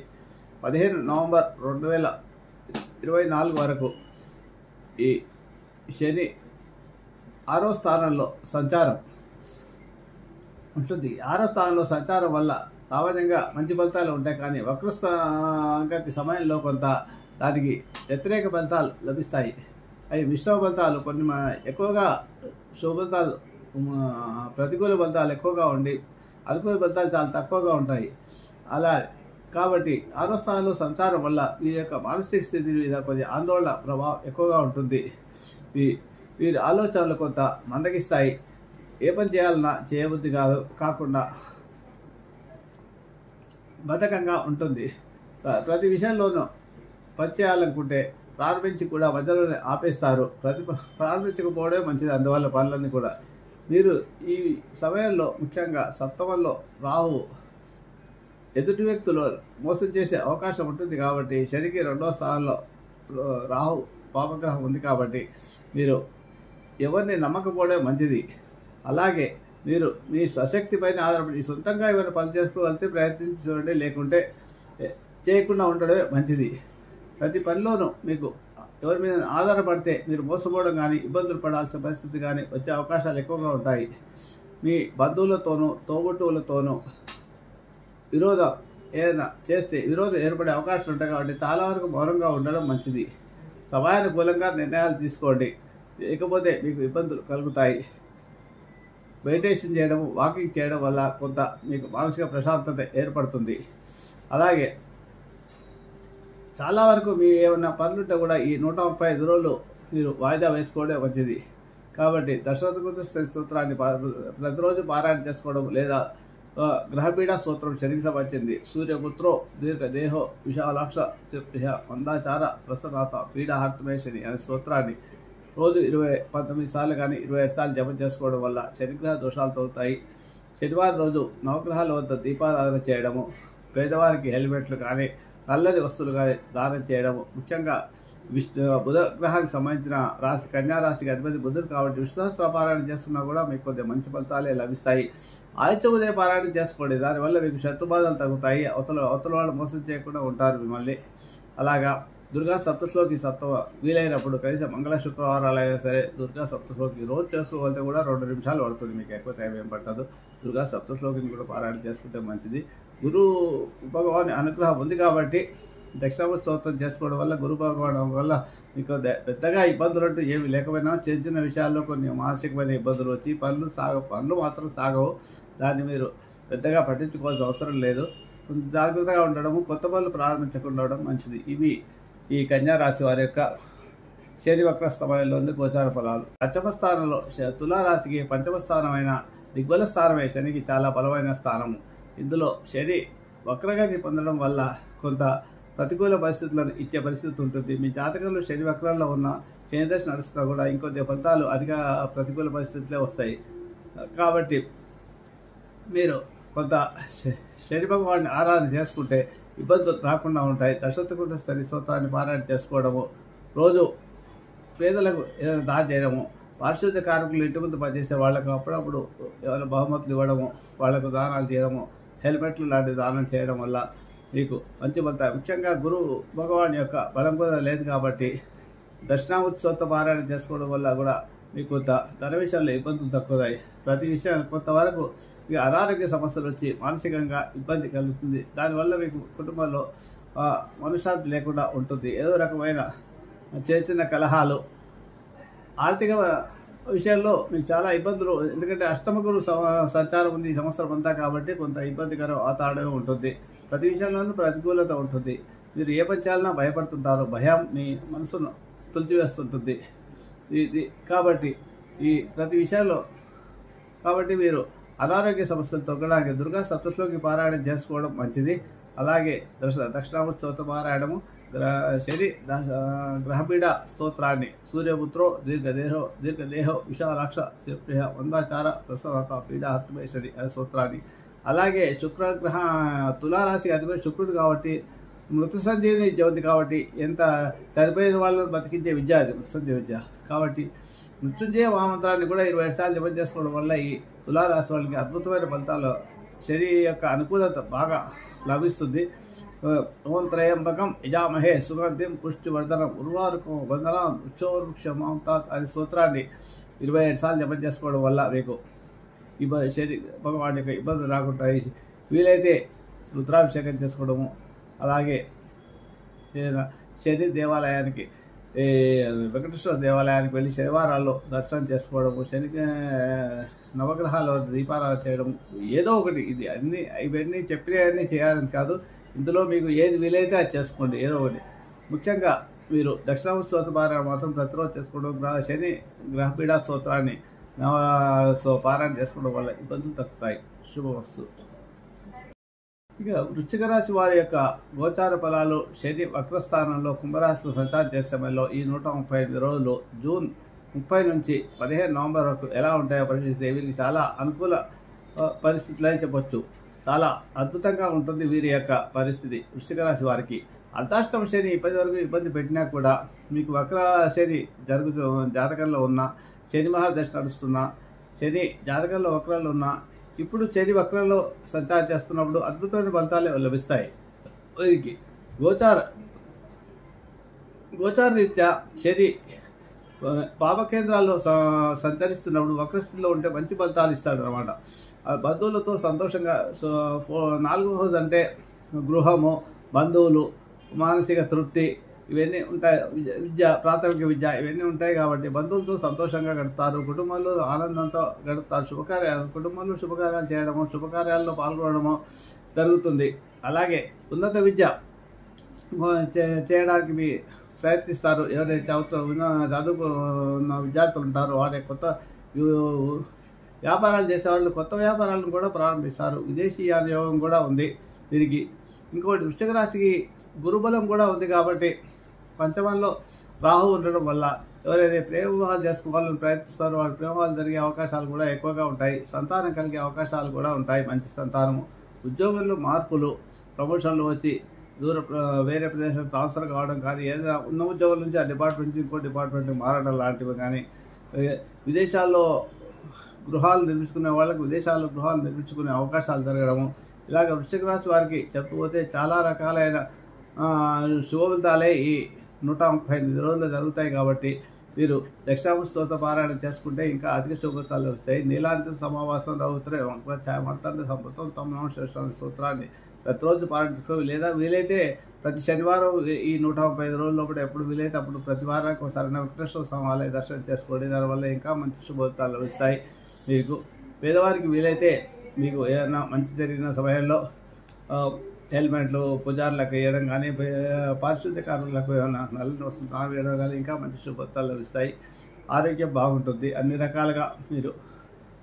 15 నవంబర్ 2024 వరకు ఈ శని 6వ స్థానంలో సంచారం ఉంటుంది. 6వ స్థానంలో సంచారం వల్ల సామాన్యంగా మంచి ఫలితాలు ఉంటాయి. కానీ వక్రగతి సమయంలో కొంత దానికి వ్యతిరేక ఫలితాలు లభిస్తాయి. అవి మిశ్రమ ఫలితాలు, కొన్ని ఎక్కువగా శుభ ఫలితాలు, ప్రతికూల ఫలితాలు ఎక్కువగా ఉండి అనుకూల ఫలితాలు చాలా తక్కువగా ఉంటాయి. అలా కాబట్టి 6వ స్థానంలో సంచారం వల్ల వీరి యొక్క మానసిక స్థితి మీద కొద్ది ఆందోళన ప్రభావం ఎక్కువగా ఉంటుంది. వీరి ఆలోచనలు కొంత మందగిస్తాయి. ఏ పని చేయాలన్నా చేయబుద్ధి కాకుండా బద్ధకంగా ఉంటుంది. ప్రతి విషయంలోనూ పని చేయాలనుకుంటే ప్రారంభించి కూడా మధ్యలోనే ఆపేస్తారు. ప్రారంభించకపోవడమే మంచిది. అందువల్ల పనులన్నీ కూడా మీరు ఈ సమయంలో ముఖ్యంగా సప్తమంలో రాహు ఎదుటి వ్యక్తులు మోసం చేసే అవకాశం ఉంటుంది. కాబట్టి శనికి 2వ స్థానంలో రాహు పాపగ్రహం ఉంది. కాబట్టి మీరు ఎవరిని నమ్మకపోవడమే మంచిది. అలాగే మీరు మీ స్వశక్తి పైన ఆధారపడి సొంతంగా ఏమైనా పని చేసుకోగలిగితే ప్రయత్నించి చూడండి, లేకుంటే చేయకుండా ఉండడమే మంచిది. ప్రతి పనిలోనూ మీకు ఎవరి మీద ఆధారపడితే మీరు మోసపోవడం కానీ ఇబ్బందులు పడాల్సిన పరిస్థితి కానీ వచ్చే అవకాశాలు ఎక్కువగా ఉంటాయి. మీ బంధువులతోనూ తోబుట్టువులతోనూ విరోధం ఏదైనా చేస్తే విరోధం ఏర్పడే అవకాశాలు ఉంటాయి. కాబట్టి చాలా వరకు మౌనంగా ఉండడం మంచిది. సమయానుకూలంగా నిర్ణయాలు తీసుకోండి, లేకపోతే మీకు ఇబ్బందులు కలుగుతాయి. మెడిటేషన్ చేయడం, వాకింగ్ చేయడం వల్ల కొంత మీకు మానసిక ప్రశాంతత ఏర్పడుతుంది. అలాగే చాలా వరకు మీ ఏమైనా పనులుంటే కూడా ఈ 135 రోజులు మీరు వాయిదా వేసుకోవడం మంచిది. కాబట్టి దశరథకృతి సూత్రాన్ని ప్రతిరోజు పారాయణ చేసుకోవడం, లేదా గ్రహపీడ సూత్రం శనికి సంబంధించింది. సూర్యపుత్రో దీర్ఘ దేహో విశాలాక్ష శిప్య మందాచార ప్రసన్నాత పీడాహర్తమే శని అనే సూత్రాన్ని రోజు 19 సార్లు కానీ 27 సార్లు జపం చేసుకోవడం వల్ల శనిగ్రహ దోషాలు తొలుతాయి. శనివారం రోజు నవగ్రహాల వద్ద దీపారాధన చేయడము, పేదవారికి హెల్మెట్లు కానీ నల్లని వస్తువులు కానీ దానం చేయడము, ముఖ్యంగా బుధ గ్రహానికి సంబంధించిన రాశి కన్యారాశికి అధిపతి బుధుడు కాబట్టి విశ్వాస పారాయణ చేసుకున్నా కూడా మీకు కొద్దిగా మంచి ఫలితాలే లభిస్తాయి. ఆదిత్య ఉదయ పారాయణ చేసుకోండి, దానివల్ల మీకు శత్రుబాధలు తగ్గుతాయి. అవతల వాళ్ళు మోసం చేయకుండా ఉంటారు మిమ్మల్ని. అలాగా దుర్గా సప్తశ్లోకి వీలైనప్పుడు కనీసం మంగళ శుక్రవారాలు అయినా సరే దుర్గా సప్తశ్లోకి రోజు చేసుకోగలిగితే కూడా 2 నిమిషాలు పడుతుంది, మీకు ఎక్కువ టైం ఏం పట్టదు. దుర్గా సప్తశ్లోకిని కూడా పారాయణ చేసుకుంటే మంచిది. గురు భగవాన్ అనుగ్రహం ఉంది కాబట్టి దక్షిణామూర్తి స్తోత్రం చేసుకోవడం వల్ల, గురు భగవాన్ వల్ల మీకు పెద్దగా ఇబ్బందులు అంటూ ఏమి లేకపోయినా చిన్న చిన్న విషయాల్లో కొన్ని మానసికమైన ఇబ్బందులు వచ్చి పనులు మాత్రం సాగవు. దాన్ని మీరు పెద్దగా పట్టించుకోవాల్సిన అవసరం లేదు. కొంచెం జాగ్రత్తగా ఉండడము, కొత్త పనులు ప్రారంభించకుండా ఉండడం మంచిది. ఇవి ఈ కన్యారాశి వారి యొక్క శని వక్ర సమయంలోని గోచార ఫలాలు. పంచమ స్థానంలో తులారాశికి పంచమ స్థానమైన దిగ్బల స్థానమే శనికి చాలా బలమైన స్థానము. ఇందులో శని వక్రగతి పొందడం వల్ల కొంత ప్రతికూల పరిస్థితులను ఇచ్చే పరిస్థితి ఉంటుంది. మీ జాతకంలో శని వక్రంలో ఉన్న శని దశ నడుస్తున్నా కూడా ఇంకొద్ది ఫలితాలు అధిక ప్రతికూల పరిస్థితులే వస్తాయి. కాబట్టి మీరు కొంత శని భగవాన్ని ఆరాధన చేసుకుంటే ఇబ్బందులు రాకుండా ఉంటాయి. దశరథకుండ శని స్తోత్రాన్ని పారాయణ చేసుకోవడము, రోజు పేదలకు ఏదైనా దానం చేయడము, పారిశుద్ధ్య కార్మికులు ఇంటి ముందు పనిచేసే వాళ్ళకు అప్పుడప్పుడు ఏమైనా బహుమతులు ఇవ్వడము, వాళ్లకు దానాలు చేయడము, హెల్మెట్లు లాంటి దానం చేయడం వల్ల మీకు మంచి ఫలితాలు. ముఖ్యంగా గురువు భగవాన్ యొక్క బలం కూడా లేదు కాబట్టి దక్షిణామూర్తి స్తోత్ర పారాయణ చేసుకోవడం వల్ల కూడా మీకు కొంత ధన విషయంలో ఇబ్బందులు తక్కువతాయి. ప్రతి విషయం కొంతవరకు మీకు అనారోగ్య సమస్యలు వచ్చి మానసికంగా ఇబ్బంది కలుగుతుంది. దానివల్ల మీకు కుటుంబంలో మనశ్శాంతి లేకుండా ఉంటుంది. ఏదో రకమైన చిన్న చిన్న కలహాలు, ఆర్థిక విషయాల్లో మీకు చాలా ఇబ్బందులు, ఎందుకంటే అష్టమ గురు సంచారం ఉంది ఈ సంవత్సరం అంతా కాబట్టి కొంత ఇబ్బందికర వాతావరణం ఉంటుంది. ప్రతి విషయంలోనూ ప్రతికూలత ఉంటుంది. మీరు ఏ పంచాలన్నా భయపడుతుంటారు. భయం మీ మనసును తులిచివేస్తుంటుంది. కాబట్టి ఈ ప్రతి విషయంలో కాబట్టి మీరు అనారోగ్య సమస్యలు తగ్గడానికి దుర్గా సప్తశ్లోకి పారాయణం చేసుకోవడం మంచిది. అలాగే దక్షిణామూర్తి స్తోత్ర పారాయణము, శని గ్రహపీడ స్తోత్రాన్ని, సూర్యపుత్రో దీర్ఘదేహో విశాలాక్ష శివప్రియ వందాచార ప్రసవక పీడాహర్తమే శని స్తోత్రాన్ని, అలాగే శుక్రగ్రహ తులారాశికి అధిపతి శుక్రుడు కాబట్టి మృత సంజీవిని జ్యోతి కాబట్టి ఎంత చనిపోయిన వాళ్ళని బతికించే విద్య అది మృత్యుంజయ విద్య కాబట్టి మృత్యుంజయ మహామంత్రాన్ని కూడా 27 సార్లు జపం చేసుకోవడం వల్ల ఈ తులారాశి వాళ్ళకి అద్భుతమైన ఫలితాలు, శరీర యొక్క అనుకూలత బాగా లభిస్తుంది. ఓం త్రయంబకం యజామహే సుగంధిం పుష్టివర్ధనం ఉర్వారుకం వందనం ఉచ్చోర్వృక్షమాంతాత్ అనే సూత్రాన్ని 27 సార్లు జపం చేసుకోవడం వల్ల మీకు శరీర భగవాన్ యొక్క ఇబ్బందులు రాకుండా వీలైతే రుద్రాభిషేకం చేసుకోవడము, అలాగే శని దేవాలయానికి వెంకటేశ్వర దేవాలయానికి వెళ్ళి శనివారాల్లో దర్శనం చేసుకోవడము, శని నవగ్రహాల దీపారాధన చేయడం, ఏదో ఒకటి ఇది ఇవన్నీ చెప్పినవన్నీ చేయాలని కాదు. ఇందులో మీకు ఏది వీలైతే అది చేసుకోండి, ఏదో ఒకటి. ముఖ్యంగా మీరు దక్షిణామూర్తి స్తోత్ర పారాయణ మాత్రం ప్రతిరోజు చేసుకోవడం, శని గ్రహపీడా స్తోత్రాన్ని పారాయణ చేసుకోవడం వల్ల ఇబ్బందులు తగ్గుతాయి. శుభవస్తు. ఇక వృశ్చిక రాశి వారి యొక్క గోచార ఫలాలు, శని వక్రస్థానంలో కుంభరాశిలో సంచారం చేసే సమయంలో ఈ 135 రోజులు జూన్ 30 నుంచి 15 నవంబర్ వరకు ఎలా ఉంటాయో పరిశీలిస్తే వీరికి చాలా అనుకూల పరిస్థితులు అని చెప్పొచ్చు. చాలా అద్భుతంగా ఉంటుంది వీరి యొక్క పరిస్థితి. వృశ్చిక రాశి వారికి అర్ధాష్టమ శని ఇప్పటి వరకు ఇబ్బంది పెట్టినా కూడా మీకు వక్ర శని జాతకంలో ఉన్న, శని మహాదశ నడుస్తున్న, శని జాతకంలో వక్రంలో ఉన్న, ఇప్పుడు శని వక్రంలో సంచారం చేస్తున్నప్పుడు అద్భుతమైన ఫలితాలు లభిస్తాయి. వీరికి గోచార రీత్యా శని పాపకేంద్రాల్లో సంచరిస్తున్నప్పుడు వక్రస్థితిలో ఉంటే మంచి ఫలితాలు ఇస్తాడు అనమాట. బంధువులతో సంతోషంగా 4వ హౌస్ అంటే గృహము, బంధువులు, మానసిక తృప్తి ఇవన్నీ ఉంటాయి. విద్య, ప్రాథమిక విద్య ఇవన్నీ ఉంటాయి కాబట్టి బంధువులతో సంతోషంగా గడుపుతారు. కుటుంబంలో ఆనందంతో గడుపుతారు. కుటుంబంలో శుభకార్యాలు చేయడము, శుభకార్యాల్లో పాల్గొనడము జరుగుతుంది. అలాగే ఉన్నత విద్య చేయడానికి మీ ప్రయత్నిస్తారు. ఎవరైతే చదువుకున్న విద్యార్థులు ఉంటారో వారి కొత్త వ్యాపారాలు చేసేవాళ్ళు కొత్త వ్యాపారాలను కూడా ప్రారంభిస్తారు. విదేశీయాన యోగం కూడా ఉంది వీరికి. ఇంకోటి వృశ్చిక రాశికి గురుబలం కూడా ఉంది కాబట్టి పంచమంలో రాహు ఉండడం వల్ల ఎవరైతే ప్రేమ వివాహాలు చేసుకోవాలని ప్రయత్నిస్తారో వాళ్ళ ప్రేమాలు జరిగే అవకాశాలు కూడా ఎక్కువగా ఉంటాయి. సంతానం కలిగే అవకాశాలు కూడా ఉంటాయి. మంచి సంతానము, ఉద్యోగంలో మార్పులు, ప్రమోషన్లు వచ్చి వేరే ప్రదేశం ట్రాన్స్ఫర్ కావడం కానీ, ఏదైనా ఉన్న ఉద్యోగం నుంచి ఆ డిపార్ట్మెంట్ నుంచి ఇంకో డిపార్ట్మెంట్కి మారడం లాంటివి కానీ, విదేశాల్లో గృహాలు నిర్మించుకునే వాళ్ళకు విదేశాల్లో గృహాలు నిర్మించుకునే అవకాశాలు జరగడము, ఇలాగ వృశ్చిక రాశి వారికి చెప్పుకోతే చాలా రకాలైన శుభ ఫలితాలే ఈ 138 రోజులు జరుగుతాయి. కాబట్టి మీరు దక్షిణామూర్తి స్తోత్ర పారాయణ చేసుకుంటే ఇంకా అధిక శుభ ఫలితాలు వస్తాయి. నీలాంతి సమావాసం రౌత్రే ఛాయమర్తండి సంపృతం తమ సూత్రాన్ని ప్రతిరోజు పారాయణ లేదా వీలైతే ప్రతి శనివారం ఈ 135 రోజుల లోపల ఎప్పుడు వీలైతే అప్పుడు ప్రతి వారానికి ఒకసారి వెంకటేశ్వర స్వామి ఆలయ దర్శనం చేసుకోండి. దానివల్ల ఇంకా మంచి శుభ ఫలితాలు లభిస్తాయి. మీకు పేదవారికి వీలైతే మీకు ఏదైనా మంచి జరిగిన సమయంలో హెల్మెట్లు పూజారులకు వేయడం కానీ, పారిశుద్ధ్య కార్మికులకు ఏమైనా నల్లని వస్తుంది వేయడం కానీ ఇంకా మంచి శుభ ఫలితాలు లభిస్తాయి. ఆరోగ్యం బాగుంటుంది. అన్ని రకాలుగా మీరు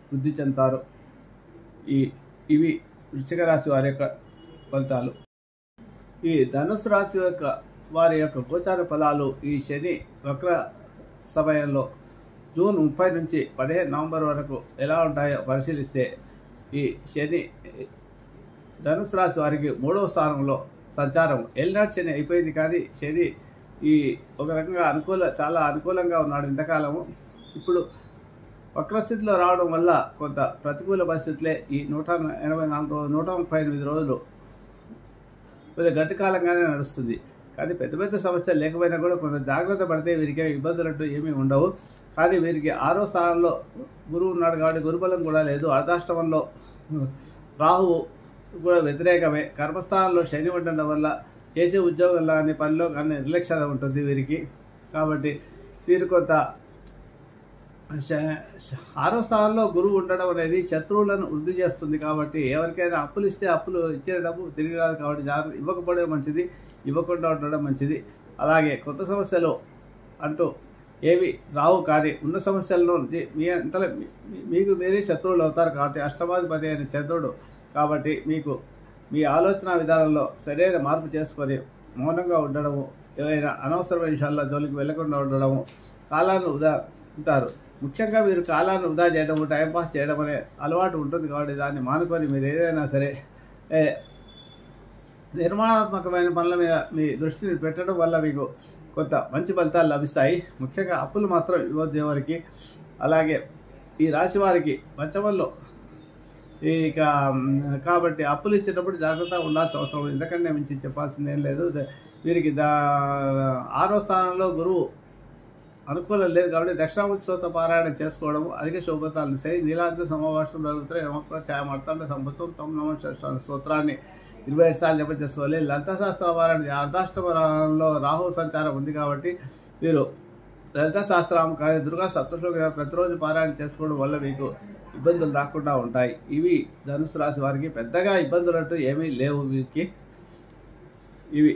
వృద్ధి చెందుతారు. ఇవి వృశ్చిక రాశి వారి యొక్క ఫలితాలు. ఈ ధనుసు రాశి యొక్క వారి యొక్క గోచార ఫలాలు ఈ శని వక్ర సమయంలో జూన్ 30 నుంచి 15 నవంబర్ వరకు ఎలా ఉంటాయో పరిశీలిస్తే ఈ శని ధనుసు రాశి వారికి 3వ స్థానంలో సంచారం. ఏలినాటి శని అయిపోయింది, కానీ శని ఈ ఒక రకంగా చాలా అనుకూలంగా ఉన్నాడు ఇంతకాలము. ఇప్పుడు వక్రస్థితిలో రావడం వల్ల కొంత ప్రతికూల పరిస్థితులే ఈ 138 రోజులు కొద్దిగా గట్టి కాలంగానే నడుస్తుంది. కానీ పెద్ద పెద్ద సమస్యలు లేకపోయినా కూడా కొంత జాగ్రత్త పడితే వీరికి ఇబ్బందులు అంటూ ఏమీ ఉండవు. కానీ వీరికి 6వ స్థానంలో గురువు ఉన్నాడు కాబట్టి గురుబలం కూడా లేదు. అర్ధాష్టమంలో రాహువు కూడా వ్యతిరేకమే. కర్మస్థానంలో శని ఉండడం వల్ల చేసే ఉద్యోగంలో కానీ పనిలో కానీ నిర్లక్ష్యత ఉంటుంది వీరికి. కాబట్టి వీరు కొంత 6వ స్థానంలో గురువు ఉండడం అనేది శత్రువులను వృద్ధి చేస్తుంది. కాబట్టి ఎవరికైనా అప్పులు ఇస్తే అప్పులు ఇచ్చే డబ్బు తిరిగి రాదు. కాబట్టి జాగ్రత్త, ఇవ్వకపోవడం మంచిది, ఇవ్వకుండా ఉండడం మంచిది. అలాగే కొత్త సమస్యలు అంటూ ఏవి రావు, కానీ ఉన్న సమస్యలను మీకు మీరే శత్రువులు అవుతారు. కాబట్టి అష్టమాధిపతి అయిన చంద్రుడు కాబట్టి మీకు మీ ఆలోచన విధానంలో సరైన మార్పు చేసుకొని మౌనంగా ఉండడము, ఏవైనా అనవసరమైన విషయాల్లో జోలికి వెళ్లకుండా ఉండడము, కాలాన్ని ఉంటారు. ముఖ్యంగా మీరు కాలాన్ని వృధా చేయడము, టైంపాస్ చేయడం అనే అలవాటు ఉంటుంది. కాబట్టి దాన్ని మానుకొని మీరు ఏదైనా సరే నిర్మాణాత్మకమైన పనుల మీద మీ దృష్టిని పెట్టడం వల్ల మీకు కొంత మంచి ఫలితాలు లభిస్తాయి. ముఖ్యంగా అప్పులు మాత్రం ఇవ్వద్దు ఎవరికి. అలాగే ఈ రాశి వారికి పంచమంలో కాబట్టి అప్పులు ఇచ్చేటప్పుడు జాగ్రత్తగా ఉండాల్సిన అవసరం. ఎందుకంటే మించి చెప్పాల్సిందేం లేదు. వీరికి 6వ స్థానంలో గురువు అనుకూలం లేదు. కాబట్టి దక్షిణామూర్తి స్తోత్ర పారాయణం చేసుకోవడము అధిక శుభతాలు సై నీలాంత సమావేశం జరుగుతాయి. నమస్కార ఛాయమార్తాండ సంబత్వం తమ నమ స్తోత్రాన్ని 27 సార్లు జపం చేసుకోవాలి. లలిత శాస్త్ర పారాయణ అర్ధాష్టమంలో రాహు సంచారం ఉంది కాబట్టి వీరు లలిత శాస్త్రం కానీ దుర్గా సప్తశ్లోకి ప్రతిరోజు పారాయణ చేసుకోవడం వల్ల మీకు ఇబ్బందులు రాకుండా ఉంటాయి. ఇవి ధనుసు రాశి వారికి పెద్దగా ఇబ్బందులు అంటూ ఏమీ లేవు వీరికి. ఇవి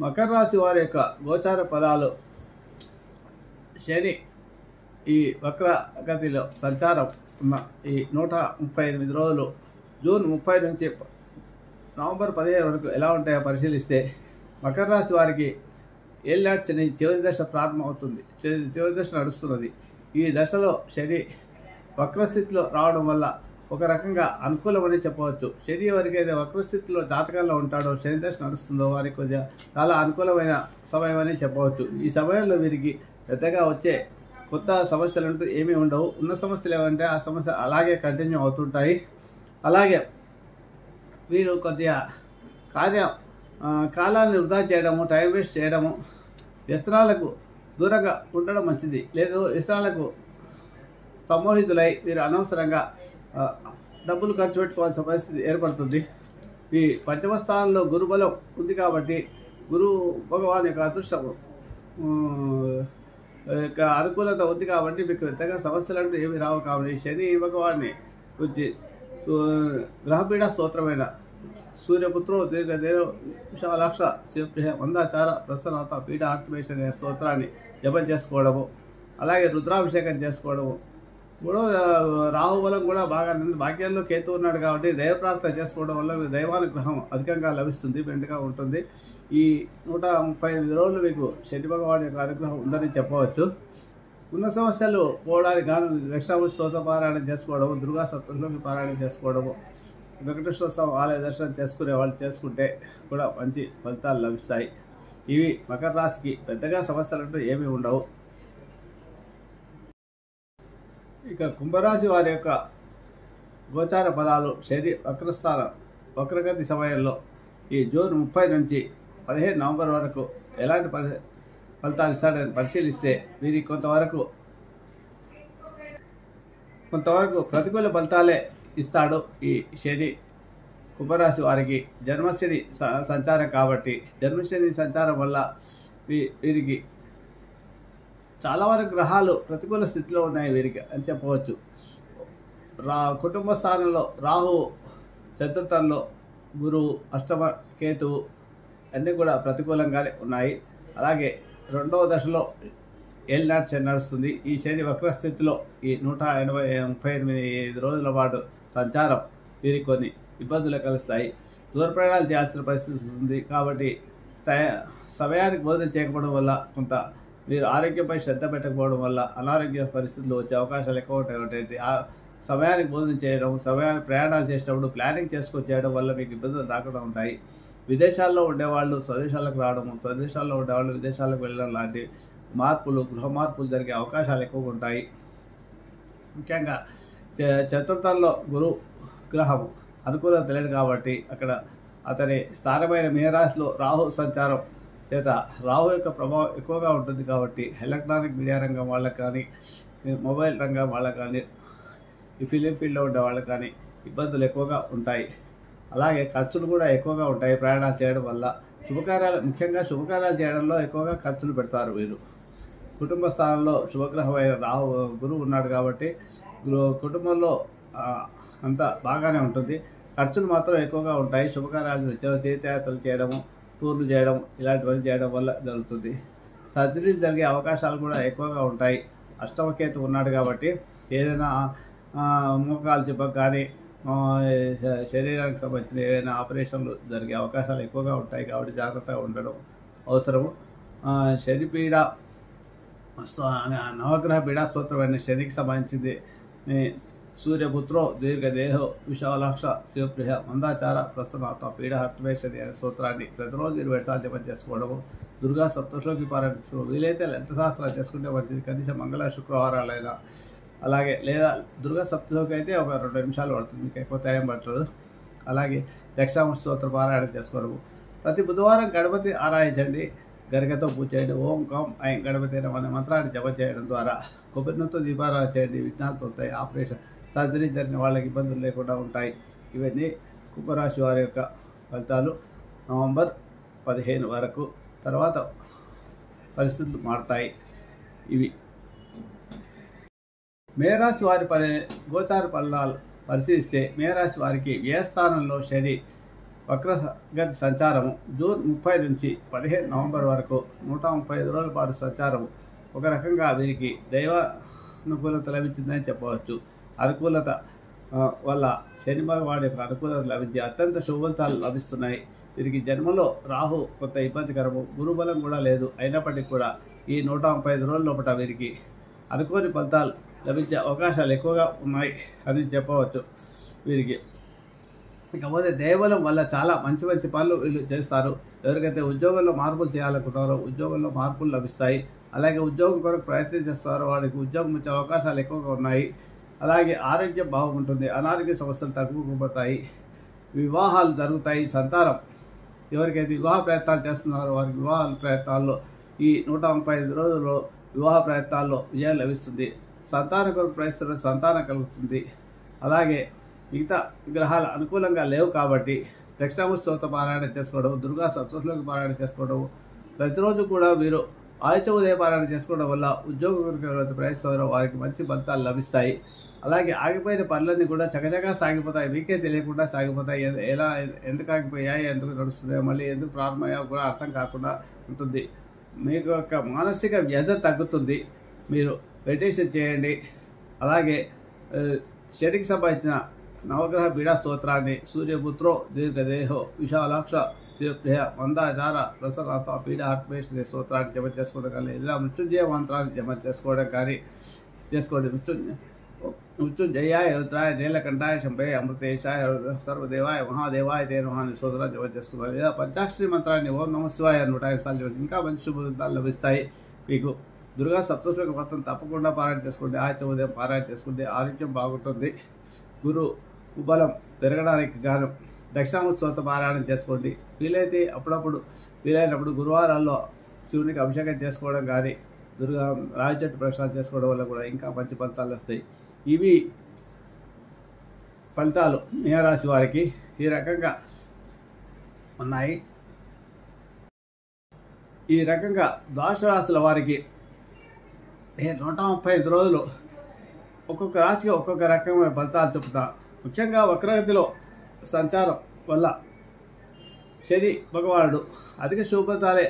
మకర రాశి వారి యొక్క గోచార ఫలాలు. శని ఈ వక్రగతిలో సంచారం ఉన్న ఈ 138 రోజులు జూన్ 30 నుంచి నవంబర్ 15 వరకు ఎలా ఉంటాయో పరిశీలిస్తే మకర రాశి వారికి ఏలినాటి శని చివరి దశ ప్రారంభమవుతుంది. చివరి దశ నడుస్తున్నది. ఈ దశలో శని వక్రస్థితిలో రావడం వల్ల ఒక రకంగా అనుకూలమని చెప్పవచ్చు. శని ఎవరికైతే వక్రస్థితిలో జాతకంలో ఉంటాడో, శని దశ నడుస్తుందో వారికి కొద్దిగా చాలా అనుకూలమైన సమయం అని చెప్పవచ్చు. ఈ సమయంలో వీరికి పెద్దగా వచ్చే కొత్త సమస్యలు అంటూ ఏమీ ఉండవు. ఉన్న సమస్యలు ఏమంటే ఆ సమస్య అలాగే కంటిన్యూ అవుతుంటాయి. అలాగే వీరు కొద్దిగా కాలాన్ని వృధా చేయడము, టైం వేస్ట్ చేయడము, వ్యసనాలకు దూరంగా ఉండడం మంచిది. లేదు వ్యసనాలకు సమ్మోహితులై మీరు అనవసరంగా డబ్బులు ఖర్చు పెట్టుకోవాల్సిన పరిస్థితి ఏర్పడుతుంది. ఈ పంచమ స్థానంలో గురుబలం ఉంది కాబట్టి గురు భగవాన్ యొక్క అదృష్టము యొక్క అనుకూలత ఉంది కాబట్టి మీకు పెద్దగా సమస్యలు అంటూ ఏమి రావు. కాబట్టి శని భగవాన్ని గురించి గ్రహపీడ స్తోత్రమైన సూర్యపుత్రో దీర్ఘదేవ విశాలాక్ష శివప్రియ మందాచార ప్రసన్నత పీడ ఆర్టిమేషన్ అనే స్తోత్రాన్ని జపం చేసుకోవడము, అలాగే రుద్రాభిషేకం చేసుకోవడము. మూడో రాహుబలం కూడా బాగా భాగ్యాల్లో కేతు ఉన్నాడు కాబట్టి దైవ ప్రార్థన చేసుకోవడం వల్ల దైవానుగ్రహం అధికంగా లభిస్తుంది, మెండుగా ఉంటుంది. ఈ 138 రోజులు మీకు శని భగవాన్ యొక్క అనుగ్రహం ఉందని చెప్పవచ్చు. ఉన్న సమస్యలు పోవడానికి గాను దక్షిణామూర్తి స్తోత్ర పారాయణం చేసుకోవడము, దుర్గా సప్తశ్లోకి పారాయణం చేసుకోవడము, వెంకటేశ్వర ఆలయ దర్శనం చేసుకునే వాళ్ళు చేసుకుంటే కూడా మంచి ఫలితాలు లభిస్తాయి. ఇవి మకర రాశికి పెద్దగా సమస్యలు అంటూ ఏమీ ఉండవు. ఇక కుంభరాశి వారి యొక్క గోచార ఫలాలు. శని వక్రగతి సమయంలో ఈ జూన్ 30 నుంచి 15 నవంబర్ వరకు ఎలాంటి ఫలితాలు ఇస్తాడని పరిశీలిస్తే వీరికి కొంతవరకు ప్రతికూల ఫలితాలే ఇస్తాడు. ఈ శని కుంభరాశి వారికి జన్మశని సంచారం కాబట్టి జన్మశని సంచారం వల్ల వీరికి చాలా వరకు గ్రహాలు ప్రతికూల స్థితిలో ఉన్నాయి వీరికి అని చెప్పవచ్చు. కుటుంబ స్థానంలో రాహువు, చతుర్థంలో గురువు, అష్టమ కేతువు అన్నీ కూడా ప్రతికూలంగానే ఉన్నాయి. అలాగే 2వ దశలో ఏలినాటి శని నడుస్తుంది. ఈ శని వక్రస్థితిలో ఈ 138 రోజుల పాటు సంచారం వీరికి కొన్ని ఇబ్బందులు కలుస్తాయి. దూర ప్రయాణాలు చేయాల్సిన పరిస్థితి వస్తుంది. కాబట్టి సమయానికి భోజనం చేయకపోవడం వల్ల కొంత మీరు ఆరోగ్యంపై శ్రద్ధ పెట్టకపోవడం వల్ల అనారోగ్య పరిస్థితులు వచ్చే అవకాశాలు ఎక్కువ ఉంటాయి. సమయానికి భోజనం చేయడం, సమయానికి ప్రయాణాలు చేసేటప్పుడు ప్లానింగ్ చేసుకొని చేయడం వల్ల మీకు ఇబ్బందులు రాకుండా ఉంటాయి. విదేశాల్లో ఉండేవాళ్ళు స్వదేశాలకు రావడము, స్వదేశాల్లో ఉండేవాళ్ళు విదేశాలకు వెళ్ళడం లాంటి మార్పులు, గృహ మార్పులు జరిగే అవకాశాలు ఎక్కువగా ఉంటాయి. ముఖ్యంగా చతుర్థంలో గురు గ్రహము అనుకూలత లేదు కాబట్టి అక్కడ అతని స్థానమైన మీనరాశిలో రాహు సంచారం చేత రాహు యొక్క ప్రభావం ఎక్కువగా ఉంటుంది కాబట్టి ఎలక్ట్రానిక్ మీడియా రంగం వాళ్ళకి కానీ, మొబైల్ రంగం వాళ్ళకి కానీ, ఈ ఫిలిం ఫీల్డ్లో ఉండే వాళ్ళకి కానీ ఇబ్బందులు ఎక్కువగా ఉంటాయి. అలాగే ఖర్చులు కూడా ఎక్కువగా ఉంటాయి ప్రయాణాలు చేయడం వల్ల. శుభకార్యాలు, ముఖ్యంగా శుభకార్యాలు చేయడంలో ఎక్కువగా ఖర్చులు పెడతారు వీరు. కుటుంబ స్థానంలో శుభగ్రహమైన రాహు గురువు ఉన్నాడు కాబట్టి కుటుంబంలో అంతా బాగానే ఉంటుంది. ఖర్చులు మాత్రం ఎక్కువగా ఉంటాయి. శుభకార్యాలు తీర్థయాత్రలు చేయడము, టూర్లు చేయడం ఇలాంటివన్నీ చేయడం వల్ల జరుగుతుంది. సర్జరీలు జరిగే అవకాశాలు కూడా ఎక్కువగా ఉంటాయి. అష్టమకేతు ఉన్నాడు కాబట్టి ఏదైనా మోకాలు చెప్పకు కానీ శరీరానికి సంబంధించిన ఏదైనా ఆపరేషన్లు జరిగే అవకాశాలు ఎక్కువగా ఉంటాయి కాబట్టి జాగ్రత్తగా ఉండడం అవసరము. శనిపీడ నవగ్రహ పీడా స్తోత్రమైన శనికి సంబంధించింది. సూర్యపుత్రో దీర్ఘదేహో విశాలాక్ష శివప్రియ మందాచార ప్రసన్నాత్మ పీడ హర్తమేశ్వరి అనే స్తోత్రాన్ని ప్రతిరోజు 20 సార్లు జపం చేసుకోవడము. దుర్గా సప్తశ్లోకి పారాయణ వీలైతే లలిత సహస్రాలు చేసుకుంటే మంచిది. కనీసం మంగళ శుక్రవారాలైనా అలాగే, లేదా దుర్గా సప్తశ్లోకి అయితే ఒక 2 నిమిషాలు పడుతుంది, మీకు ఎక్కువ టైం పడుతుంది. అలాగే దక్షిణామూర్తి స్తోత్ర పారాయణ చేసుకోవడము. ప్రతి బుధవారం గణపతి ఆరాధించండి, గరికతో పూజ చేయండి. ఓం కం ఐం గణపతి అనే మంత్రాన్ని జపం చేయడం ద్వారా కొబ్బరినూతో దీపారాధన చేయండి. విఘ్నాలు తొలుతాయి. ఆపరేషన్ సర్జరీ జరిగిన వాళ్ళకి ఇబ్బందులు లేకుండా ఉంటాయి. ఇవన్నీ కుంభరాశి వారి యొక్క ఫలితాలు. నవంబర్ 15 వరకు తర్వాత పరిస్థితులు మారుతాయి. ఇవి మేరాశి వారి గోచార ఫలాలు పరిశీలిస్తే మేరాశి వారికి వ్యయస్థానంలో శని వక్రగతి సంచారము జూన్ 30 నుంచి 15 నవంబర్ వరకు 135 రోజుల పాటు సంచారము ఒక రకంగా వీరికి దైవానుకూలత లభించిందని చెప్పవచ్చు. అనుకూలత వల్ల శని భగవాన్ యొక్క అనుకూలత లభించి అత్యంత శుభఫలితాలు లభిస్తున్నాయి. వీరికి జన్మలో రాహు కొంత ఇబ్బందికరము, గురుబలం కూడా లేదు. అయినప్పటికీ కూడా ఈ 135 రోజుల లోపల వీరికి అనుకోని ఫలితాలు లభించే అవకాశాలు ఎక్కువగా ఉన్నాయి అని చెప్పవచ్చు. వీరికి ఇకపోతే దైవబలం వల్ల చాలా మంచి మంచి పనులు వీళ్ళు చేస్తారు. ఎవరికైతే ఉద్యోగంలో మార్పులు చేయాలనుకుంటారో ఉద్యోగంలో మార్పులు లభిస్తాయి. అలాగే ఉద్యోగం కొరకు ప్రయత్నం చేస్తారో వారికి ఉద్యోగం వచ్చే అవకాశాలు ఎక్కువగా ఉన్నాయి. అలాగే ఆరోగ్యం బాగుంటుంది. అనారోగ్య సమస్యలు తగ్గుకుపోతాయి. వివాహాలు జరుగుతాయి. సంతానం ఎవరికైతే వివాహ ప్రయత్నాలు చేస్తున్నారో వారికి వివాహ ప్రయత్నాల్లో ఈ 135 రోజుల్లో వివాహ ప్రయత్నాల్లో విజయం లభిస్తుంది. సంతానం కొరకు ప్రయత్నిస్తున్న సంతానం కలుగుతుంది. అలాగే మిగతా గ్రహాలు అనుకూలంగా లేవు కాబట్టి దక్షిణామూర్తి స్తోత్ర పారాయణ చేసుకోవడం, దుర్గా సప్తశ్లోకి పారాయణ చేసుకోవడం, ప్రతిరోజు కూడా మీరు ఆదిత్య ఉదయ పారాయణ చేసుకోవడం వల్ల ఉద్యోగం ప్రయత్నిస్తారో వారికి మంచి ఫలితాలు లభిస్తాయి. అలాగే ఆగిపోయిన పనులన్నీ కూడా చకచకా సాగిపోతాయి. మీకే తెలియకుండా సాగిపోతాయి. ఎలా ఎందుకు ఆగిపోయాయి, ఎందుకు నడుస్తున్నాయి, మళ్ళీ ఎందుకు ప్రారంభమయ్యా కూడా అర్థం కాకుండా ఉంటుంది. మీకు యొక్క మానసిక వ్యధ తగ్గుతుంది. మీరు మెడిటేషన్ చేయండి. అలాగే శనికి సంబంధించిన నవగ్రహ పీడా స్తోత్రాన్ని సూర్యపుత్రో దీర్ఘదేహో విశాలాక్ష శివప్రియ మందాచార ప్రసన్నాత్మ పీడ హర్తమేశ్వరి స్తోత్రాన్ని జపం చేసుకోవడం కానీ, ఇలా మృత్యుంజయ మంత్రాన్ని జపం చేసుకోవడం కానీ చేసుకోండి. మృత్యుంజయాయ రుద్రాయ నీలకంఠాయ శంభయ అమృతేశాయ సర్వదేవాయ మహాదేవాయ తేనమహాని స్తోత్రాన్ని జపం చేసుకోవాలి. లేదా పంచాక్షరి మంత్రాన్ని ఓం నమః శివాయ 105 సార్లు జపం ఇంకా మంచి శుభఫలితాలు లభిస్తాయి. మీకు దుర్గా సప్తశ్లోకి మొత్తం తప్పకుండా పారాయణ చేసుకోండి. ఆదిత్య ఉదయం పారాయణ చేసుకోండి. ఆరోగ్యం బాగుంటుంది. గురు బలం పెరగడానికి గాను దక్షిణామూర్తి స్తోత్ర పారాయణం చేసుకోండి. వీలైతే అప్పుడప్పుడు వీలైనప్పుడు గురువారాల్లో శివునికి అభిషేకం చేసుకోవడం కానీ దుర్గా రావి చెట్టు ప్రక్షాళన చేసుకోవడం వల్ల కూడా ఇంకా మంచి ఫలితాలు వస్తాయి. ఇవి ఫలితాలు మీనరాశి వారికి ఈ రకంగా ఉన్నాయి. ఈ రకంగా ద్వాదశ రాశుల వారికి 135 రోజులు ఒక్కొక్క రాశికి ఒక్కొక్క రకమైన ఫలితాలు చెప్తా. ముఖ్యంగా వక్రగతిలో సంచారం వల్ల శని భగవానుడు అధిక శుభఫలితాలే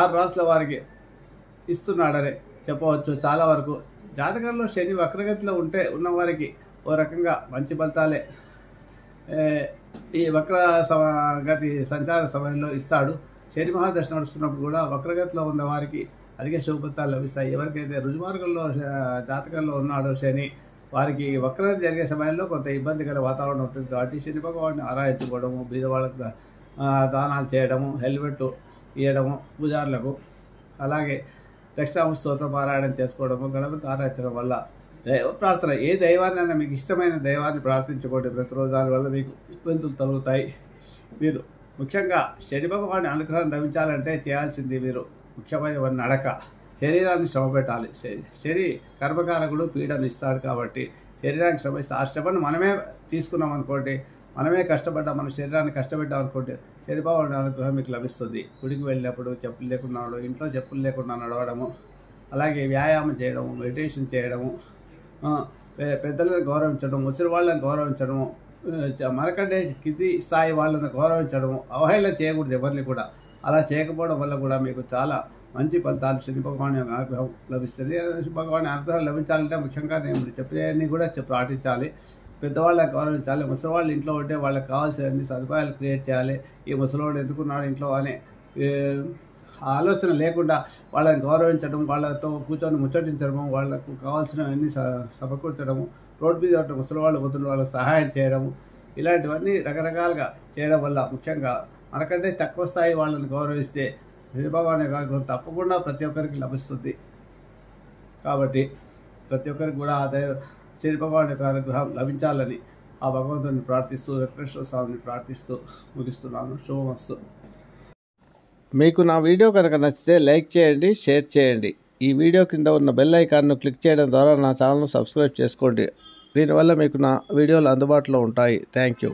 6 రాశుల వారికి ఇస్తున్నాడని చెప్పవచ్చు. చాలా వరకు జాతకంలో శని వక్రగతిలో ఉన్నవారికి ఓ రకంగా మంచి ఫలితాలే ఈ వక్రగతి సంచార సమయంలో ఇస్తాడు. శని మహాదశ నడుస్తున్నప్పుడు కూడా వక్రగతిలో ఉన్న వారికి అధిక శుభఫలితాలు లభిస్తాయి. ఎవరికైతే రుజుమార్గంలో జాతకంలో ఉన్నాడో శని వారికి వక్రత జరిగే సమయంలో కొంత ఇబ్బందికర వాతావరణం ఉంటుంది కాబట్టి శని భగవాన్ని ఆరాధించుకోవడము, బీదవాళ్ళకు దానాలు చేయడము, హెల్మెట్ ఇవ్వడము పూజారులకు, అలాగే దక్షిణామూర్తి స్తోత్ర పారాయణం చేసుకోవడము, గణపతి ఆరాధించడం వల్ల దైవ ప్రార్థన ఏ దైవాన్నైనా మీకు ఇష్టమైన దైవాన్ని ప్రార్థించుకోండి ప్రతిరోజు. దానివల్ల మీకు ఇబ్బందులు తొలగుతాయి. మీరు ముఖ్యంగా శని భగవాని అనుగ్రహం లభించాలంటే చేయాల్సింది మీరు ముఖ్యమైన నడక, శరీరాన్ని శ్రమ పెట్టాలి. శని కర్మకారకుడు పీడను ఇస్తాడు కాబట్టి శరీరానికి శ్రమ ఇస్తే ఆ శ్రమను మనమే తీసుకున్నాం అనుకోండి, మనమే కష్టపడ్డాం, మన శరీరాన్ని కష్టపెట్టాం అనుకోండి, శని భగవాని అనుగ్రహం మీకు లభిస్తుంది. గుడికి వెళ్ళినప్పుడు చెప్పులు లేకుండా ఇంట్లో చెప్పులు లేకుండా నడవడము, అలాగే వ్యాయామం చేయడము, మెడిటేషన్ చేయడము, పెద్దలను గౌరవించడం, ముసలి వాళ్ళని గౌరవించడము, మనకంటే కింది స్థాయి వాళ్ళని గౌరవించడము, అవహేళన చేయకూడదు ఎవరిని కూడా. అలా చేయకపోవడం వల్ల కూడా మీకు చాలా మంచి ఫలితాలు శని భగవాని అనుగ్రహం లభిస్తుంది. శని భగవాని అనుగ్రహం లభించాలంటే ముఖ్యంగా నేను చెప్పేవన్నీ కూడా పాటించాలి. పెద్దవాళ్ళని గౌరవించాలి. ముసలివాళ్ళు ఇంట్లో ఉంటే వాళ్ళకి కావాల్సిన సదుపాయాలు క్రియేట్ చేయాలి. ఈ ముసలివాడు ఎందుకున్నాడు ఇంట్లో అనే ఆలోచన లేకుండా వాళ్ళని గౌరవించడం, వాళ్ళతో కూర్చొని ముచ్చటించడము, వాళ్ళకు కావాల్సినవన్నీ సమకూర్చడము, రోడ్డు మీద ఉంటే ముసలివాళ్ళు పోతున్న వాళ్ళకి సహాయం చేయడము, ఇలాంటివన్నీ రకరకాలుగా చేయడం వల్ల ముఖ్యంగా మనకంటే తక్కువ స్థాయి వాళ్ళని గౌరవిస్తే శని భగవాని అనుగ్రహం తప్పకుండా ప్రతి ఒక్కరికి లభిస్తుంది. కాబట్టి ప్రతి ఒక్కరికి కూడా శని భగవాని యొక్క అనుగ్రహం లభించాలని ఆ భగవంతుని ప్రార్థిస్తూ, వెంకటేశ్వర స్వామిని ప్రార్థిస్తూ ముగిస్తున్నాను. శుభమస్తు. మీకు నా వీడియో కనుక నచ్చితే లైక్ చేయండి, షేర్ చేయండి. ఈ వీడియో కింద ఉన్న బెల్ ఐకాన్ను క్లిక్ చేయడం ద్వారా నా ఛానల్ను సబ్స్క్రైబ్ చేసుకోండి. దీనివల్ల మీకు నా వీడియోలు అందుబాటులో ఉంటాయి. Thank you.